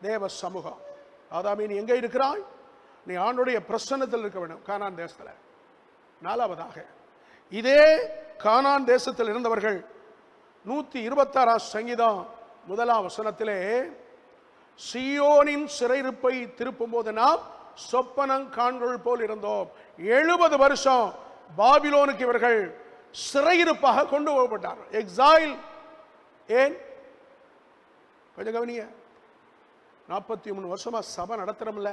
தேவ சமூகம். ஆதாமே நீ எங்க இருக்கிறாய்? நீ ஆண்டுடைய பிரசன்னத்தில் இருக்க வேண்டும் கானான் தேசத்துல. 4வதாக இதே கானான் தேசத்தில் இருந்தவர்கள் 126 சங்கீதம் 1 சீயோனின் சிறையிருப்பை திருப்பும் போது நாம் சொப்பனம் காண்கள் போல் இருந்தோம். 70 வருஷம் பாபிலோனுக்கு இவர்கள் சிறையிருப்பாக கொண்டு போகப்பட்டார். எக்ஸைல். ஏன்? கொஞ்சம் கவனிங்க. 43 வருஷமா சபை நடத்துறோம்ல,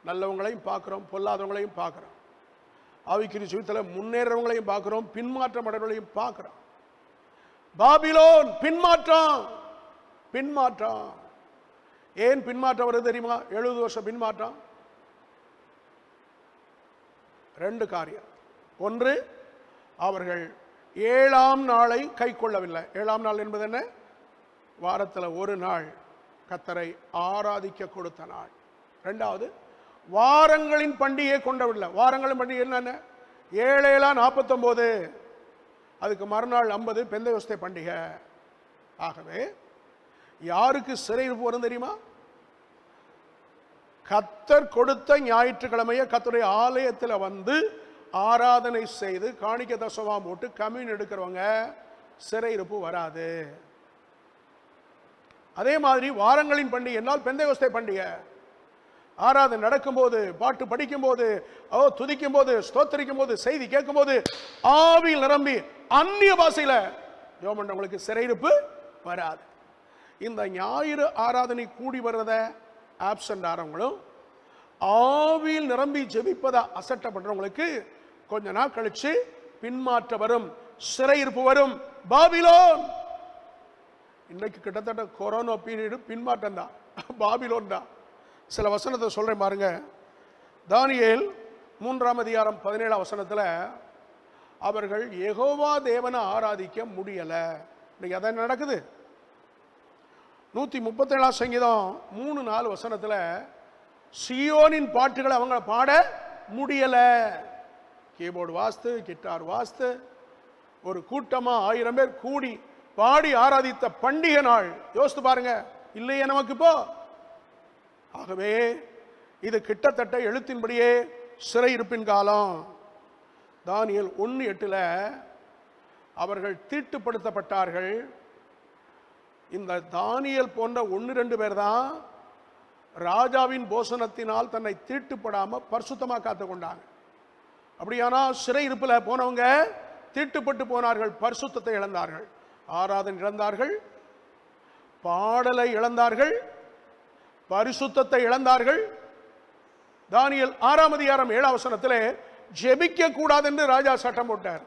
நல்லவங்களையும் பார்க்கிறோம், பொல்லாதவங்களையும் பார்க்கிறோம், ஆவிக்குரிய ஜீவிதத்தில் முன்னேறவங்களையும் பார்க்கிறோம், பின்மாற்றம் அடைவங்களையும் பார்க்கிறோம். பாபிலோன் பின்மாற்றம், பின்மாற்றம். ஏன் பின்மாற்றம் வருது தெரியுமா? 70 வருஷம் பின்மாற்றம். 2 காரியம். ஒன்று, அவர்கள் 7ஆம் நாளை கை கொள்ளவில்லை. 7ஆம் நாள் என்பது என்ன? வாரத்தில் ஒரு நாள் கர்த்தரை ஆராதிக்க கொடுத்த நாள். 2வது, வாரங்களின் பண்டிகை கொண்டவில்லை. வாரங்களின் பண்டிகை என்னென்ன? 7 49, அதுக்கு மறுநாள் 50 பெந்தெகோஸ்தே பண்டிகை. ஆகவே யாருக்கு சிறையிருப்பு வரும் தெரியுமா? கர்த்தர் கொடுத்த ஞாயிற்றுக்கிழமையை கர்த்தருடைய ஆலயத்தில் வந்து ஆராதனை செய்து காணிக்கை தசமா போட்டு கம்யூன் எடுக்கிறவங்க சிறையிருப்பு வராது. அதே மாதிரி வாரங்களின் பண்டிகை என்றால் பெந்தைகோஸ்தே பண்டிகை. ஆராதனை நடக்கும்போது, பாட்டு படிக்கும் போது, துதிக்கும் போது, ஸ்தோத்திரிக்கும் போது, செய்தி கேட்கும் போது ஆவியில் நிரம்பி அந்நிய பாஷையில ஜெபம் பண்றவங்களுக்கு சிறையிருப்பு வராது. இந்த ஞாயிறு ஆராதனை கூடி வர்றத ஆப்சென்ட் ஆறவங்களும் ஆவியில் நிரம்பி ஜெபிப்பதை அசட்ட பண்றவங்களுக்கு கொஞ்ச நாள் கழிச்சு பின்மாற்ற வரும், சிறையிருப்பு வரும். பாபிலோன் இன்னைக்கு கிட்டத்தட்ட கொரோனா பீரியடு பின்மாற்றம் தான், பாபிலோன் தான். சில வசனத்தை சொல்றேன் பாருங்க. தானியேல் 3ஆம் அதிகாரம் 17ஆம் வசனத்துல அவர்கள் யெகோவா தேவனை ஆராதிக்க முடியல. இன்னைக்கு அதான் நடக்குது. 137ஆம் சங்கீதம் 3-4 வசனத்துல சியோனின் பாட்டுகளை அவங்க பாட முடியல. கீபோர்டு வாஸ்து, கிட்டார் வாஸ்து, ஒரு கூட்டமா 1000 பேர் கூடி பாடி ஆராதித்த பண்டிகை நாள் யோசித்து பாருங்க, இல்லையே நமக்கு இப்போ. ஆகவே இது கிட்டத்தட்ட எழுத்தின்படியே சிறையிருப்பின் காலம். தானியேல் 1:8 அவர்கள் தீட்டுப்படுத்தப்பட்டார்கள். இந்த தானியேல் போன்ற 1-2 பேர் தான் ராஜாவின் போசனத்தினால் தன்னை தீட்டுப்படாம பரிசுத்தமா காத்து கொண்டாங்க. அப்படியானா சிறையிருப்பில் போனவங்க தீட்டுப்பட்டு போனார்கள், பரிசுத்தத்தை இழந்தார்கள், ஆராதனை இழந்தார்கள், பாடலை இழந்தார்கள், பரிசுத்தத்தை இழந்தார்கள். தானியேல் 6ஆம் அதிகாரம் 7ஆம் வசனத்திலே ஜெபிக்க கூடாது என்று ராஜா சட்டம் போட்டார்.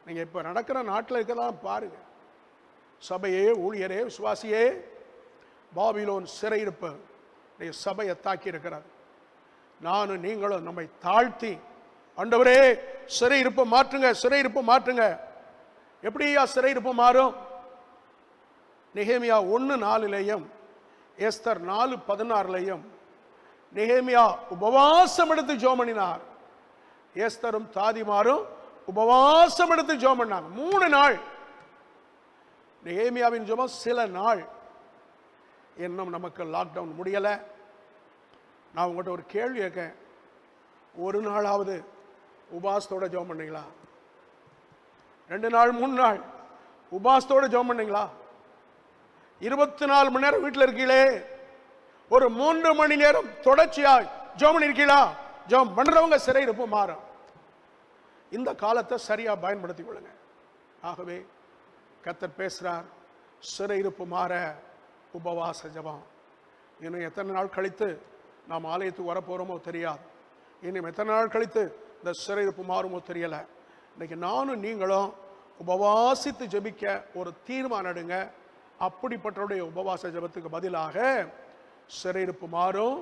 நீங்க இப்ப நடக்கிற நாட்டில் இருக்கலாம் பாருங்க. சபையே, ஊழியரே, விசுவாசியே, பாபிலோன் சிறையிருப்பு சபையை தாக்கி இருக்கிறது. நானும் நீங்களும் நம்மை தாழ்த்தி, ஆண்டவரே சிறையிருப்பு மாற்றுங்க, சிறையிருப்பு மாற்றுங்க. எப்படியா சிறையிருப்பு மாறும்? நெகேமியா 1:4 எஸ்தர் 4:16 நெகேமியா உபவாசம் எடுத்து ஜெபம் பண்ணினார். எஸ்தரும் தாதிமாரும் உபவாசம் எடுத்து ஜெபம் பண்ணாங்க 3 நாள். நெகேமியாவின் ஜெபம் சில நாள். இன்னும் நமக்கு லாக்டவுன் முடியல. நான் உங்கள்கிட்ட ஒரு கேள்வி கேட்கேன், ஒரு நாளாவது உபாசத்தோட ஜெபம் பண்ணீங்களா? 2 நாள் 3 நாள் உபாசத்தோட ஜெபம் பண்ணீங்களா? 24 மணி நேரம் வீட்டில் இருக்கீங்களே, ஒரு 3 மணி நேரம் தொடர்ச்சியாய் ஜெபம் பண்ணிருக்கீங்களா? ஜெபம் பண்றவங்க சிறையிருப்பு மாறும். இந்த காலத்தை சரியா பயன்படுத்திக் கொள்ளுங்க. ஆகவே கர்த்தர் பேசுறார், சிறையிருப்பு மாற உபவாச ஜெபம். இன்னும் எத்தனை நாள் கழித்து நாம் ஆலயத்துக்கு வரப்போறோமோ தெரியாது. இன்னும் எத்தனை நாள் கழித்து இந்த சிறையிருப்பு மாறுமோ தெரியல. இன்னைக்கு நானும் நீங்களும் உபவாசித்து ஜெபிக்க ஒரு தீர்மானம் எடுங்க. அப்படிப்பட்டவருடைய உபவாச ஜெபத்துக்கு பதிலாக சிறையிருப்பு மாறும்.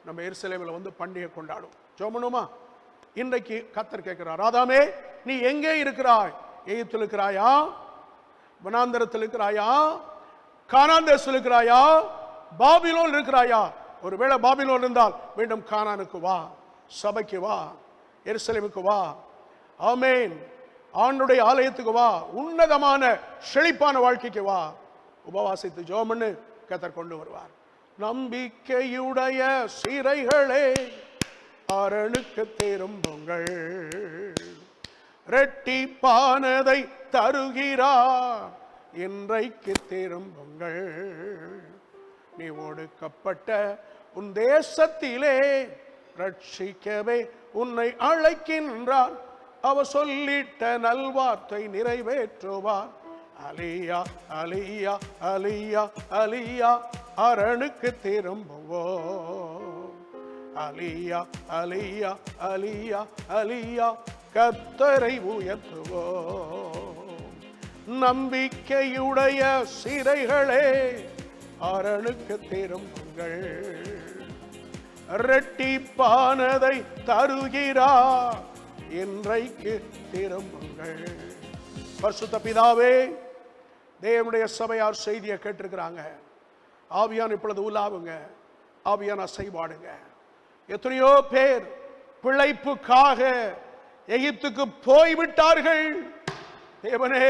நம்ம எருசலேமில் வந்து பண்டிகை கொண்டாடும். ஜெபணுமா? இன்றைக்கு கர்த்தர் கேட்கிறார், ஆதாமே நீ எங்கே இருக்கிறாய்? எகிப்தில் இருக்கிறாயா? வனாந்தரத்தில் இருக்கிறாயா? கானான் தேசத்தில் இருக்கிறாயா? பாபிலோன் இருக்கிறாயா? ஒருவேளை பாபிலோன் இருந்தால் மீண்டும் கானானுக்கு வா, சபைக்கு வா, எருசலேமுக்கு வா. ஆமென். ஆண்டவருடைய ஆலயத்துக்கு வா, உன்னதமான செழிப்பான வாழ்க்கைக்கு வா. உபவாசித்து ஜெபம் பண்ணு, கர்த்தர் கொண்டு வருவார். நம்பிக்கையுடைய சிறைகளே அரணுக்கு திரும்புங்கள், இரட்டிப்பானதை தருகிறார், இன்றைக்கு திரும்புங்கள். நீ ஒடுக்கப்பட்ட உன் தேசத்திலே ரட்சிக்கவே உன்னை அழைக்கின்றார். அவர் சொல்லிட்ட நல்வார்த்தை நிறைவேற்றுவார். அலியா அலியா அலியா அலியா அரணுக்கு திரும்புவோம். அலியா அலியா அலியா அலியா கர்த்தரை உயர்த்துவோம். நம்பிக்கையுடைய சிறைகளே அரணுக்கு திரும்புங்கள், இரட்டிப்பானதை தருகிறார், இன்றைக்கு திரும்புங்கள். பரிசுத்த பிதாவே, தேவனுடைய சபையார் செய்தியை கேட்டிருக்கிறாங்க. ஆவியான் இப்பொழுது உலாவுங்க, ஆவியான அசைவாடுங்க. எத்தனையோ பேர் பிழைப்புக்காக எகிப்துக்கு போய்விட்டார்கள். தேவனே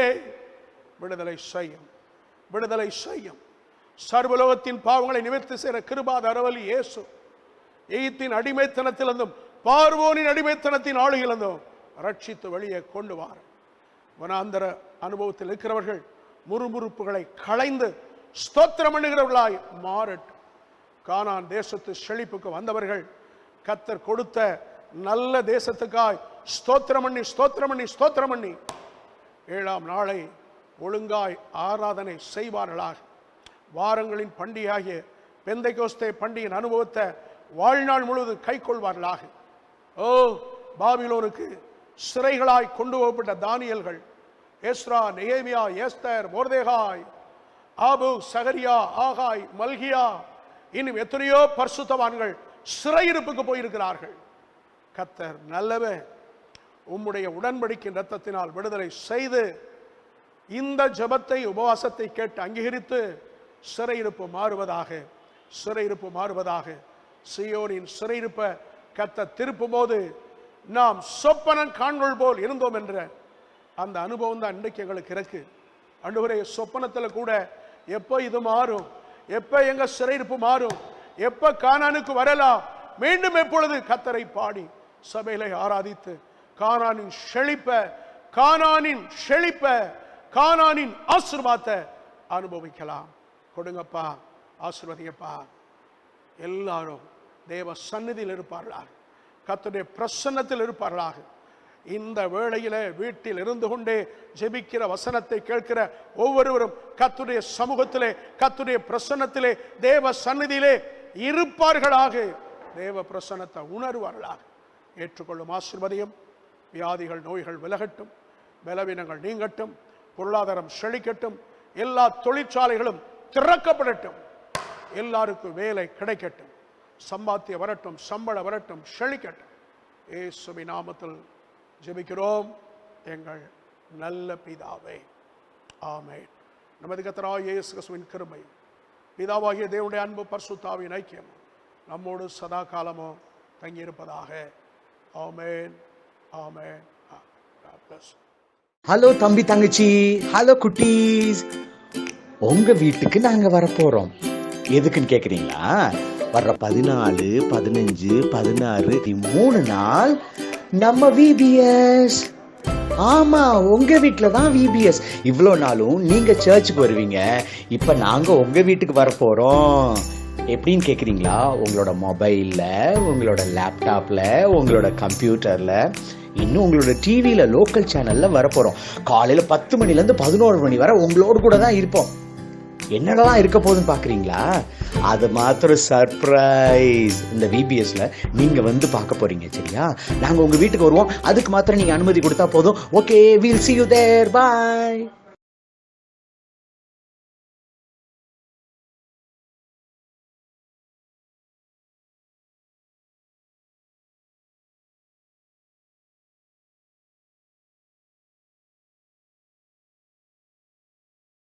விடுதலை செய்யும், விடுதலை செய்யும். சர்வலோகத்தின் பாவங்களை நிவர்த்தி செய்கிற கிருபாத அரவலி இயேசு எகிப்தின் அடிமைத்தனத்திலிருந்தும் பார்வோனின் அடிமைத்தனத்தின் ஆளுகிலிருந்தும் ரட்சித்து வெளியே கொண்டு வார். வனாந்தர அனுபவத்தில் இருக்கிறவர்கள் முறுமுறுப்புகளை களைந்து ஸ்தோத்திரம் பண்ணுகிறவர்களாய் மாறட்டும். கானான் தேசத்து செழிப்புக்கு வந்தவர்கள் கர்த்தர் கொடுத்த நல்ல தேசத்துக்காய் ஸ்தோத்திரம் பண்ணி ஸ்தோத்திரம் பண்ணி ஸ்தோத்திரம் பண்ணி 7ஆம் நாளை ஒழுங்காய் ஆராதனை செய்வார்களாக. வாரங்களின் பண்டிகையாகிய பெந்தைகோஸ்தே பண்டிகையின் அனுபவத்தை வாழ்நாள் முழுவதும் கை கொள்வார்களாக. ஓ, பாபிலோனுக்கு சிறைகளாய் கொண்டு போகப்பட்ட தானியல்கள், எஸ்ரா, நெகேமியா, எஸ்தர், மொர்தெகாய், ஆபு, சகரியா, ஆகாய், மல்கியா, இன்னும் எத்தனையோ பரிசுத்தவான்கள் சிறையிருப்புக்கு போயிருக்கிறார்கள். கர்த்தர் நல்லவர். உம்முடைய உடன்படிக்கை இரத்தத்தினால் விடுதலை செய்து இந்த ஜெபத்தை உபவாசத்தை கேட்டு அங்கீகரித்து சிறையிருப்பு மாறுவதாக, சிறையிருப்பு மாறுவதாக. சீயோனின் சிறையிருப்பை கர்த்தர் திருப்பும் போது நாம் சொப்பனம் காண்கள் போல் இருந்தோம் என்ற அந்த அனுபவம் தான் இன்றைக்கு எங்களுக்கு இருக்கு. ஆண்டவரே, சொப்பனத்தில் கூட எப்போ இது மாறும், எப்போ எங்க சிறையிருப்பு மாறும், எப்போ கானானுக்கு வரலாம், மீண்டும் எப்பொழுது கர்த்தரை பாடி சபையிலே ஆராதித்து கானானின் செழிப்ப, கானானின் செழிப்ப, கானானின் ஆசீர்வாதத்தை அனுபவிக்கலாம். கொடுங்கப்பா, ஆசீர்வதிங்கப்பா. எல்லாரும் தேவ சந்நிதியில் இருப்பார்களாக, கர்த்தருடைய பிரசன்னத்தில் இருப்பார்களாக. இந்த வேளையிலே வீட்டில் இருந்து கொண்டே ஜெபிக்கிற வசனத்தை கேட்கிற ஒவ்வொருவரும் கர்த்தருடைய சமூகத்திலே, கர்த்தருடைய பிரசன்னத்திலே, தேவ சந்நிதியிலே இருப்பார்களாக. தேவ பிரசன்னத்தை உணர்வார்களாக. ஏற்றுக்கொள்ளும் ஆசீர்வாதம். வியாதிகள், நோய்கள் விலகட்டும், பலவீனங்கள் நீங்கட்டும், பொருளாதாரம் செழிக்கட்டும், எல்லா தொழிற்சாலைகளும் திறக்கப்படட்டும், எல்லாருக்கும் வேலை கிடைக்கட்டும், சம்பாத்தியம் வரட்டும், சம்பளம் வரட்டும், செழிக்கட்டும். இயேசுவின் நாமத்தில் ஜெபிக்கிறோம் எங்கள் நல்ல பிதாவே, ஆமென். நமது கர்த்தராகிய இயேசு கிறிஸ்துவின் கிருபை, பிதாவாகிய தேவனுடைய அன்பு, பரிசுத்த ஆவியின் ஐக்கியம் நம்மோடு சதா காலமும் தங்கியிருப்பதாக. ஆமென், ஆமென். ஹலோ தம்பி, தங்கச்சி, ஹலோ குட்டீஸ். உங்க வீட்டுக்கு நாங்க வரப்போறோம். எதுக்குன்னு கேக்குறீங்களா? வர்ற 14, 15, 16 3 நாள் நம்ம விபிஎஸ். ஆமா, உங்க வீட்டுல தான் விபிஎஸ். இவ்வளோ நாளும் நீங்க சர்ச்சுக்கு வருவீங்க, இப்ப நாங்க உங்க வீட்டுக்கு வரப்போறோம். எப்படின்னு கேக்குறீங்களா? உங்களோட மொபைல்ல, உங்களோட லேப்டாப்ல, உங்களோட கம்ப்யூட்டர்ல, இன்னும் உங்களோட டிவியில லோக்கல் சேனல்ல வரப்போறோம். காலையில 10 மணிலேருந்து 11 மணி வரை உங்களோடு கூட தான் இருப்போம். என்னெல்லாம் இருக்க போகுதுன்னு பாக்குறீங்களா? அது மாத்திரம் சர்ப்ரைஸ். இந்த விபிஎஸ்ல நீங்க வந்து பார்க்க போறீங்க, சரியா? நாங்க உங்க வீட்டுக்கு வருவோம், அதுக்கு மாத்திரம் நீங்க அனுமதி கொடுத்தா போதும். Okay, we'll see you there. Bye.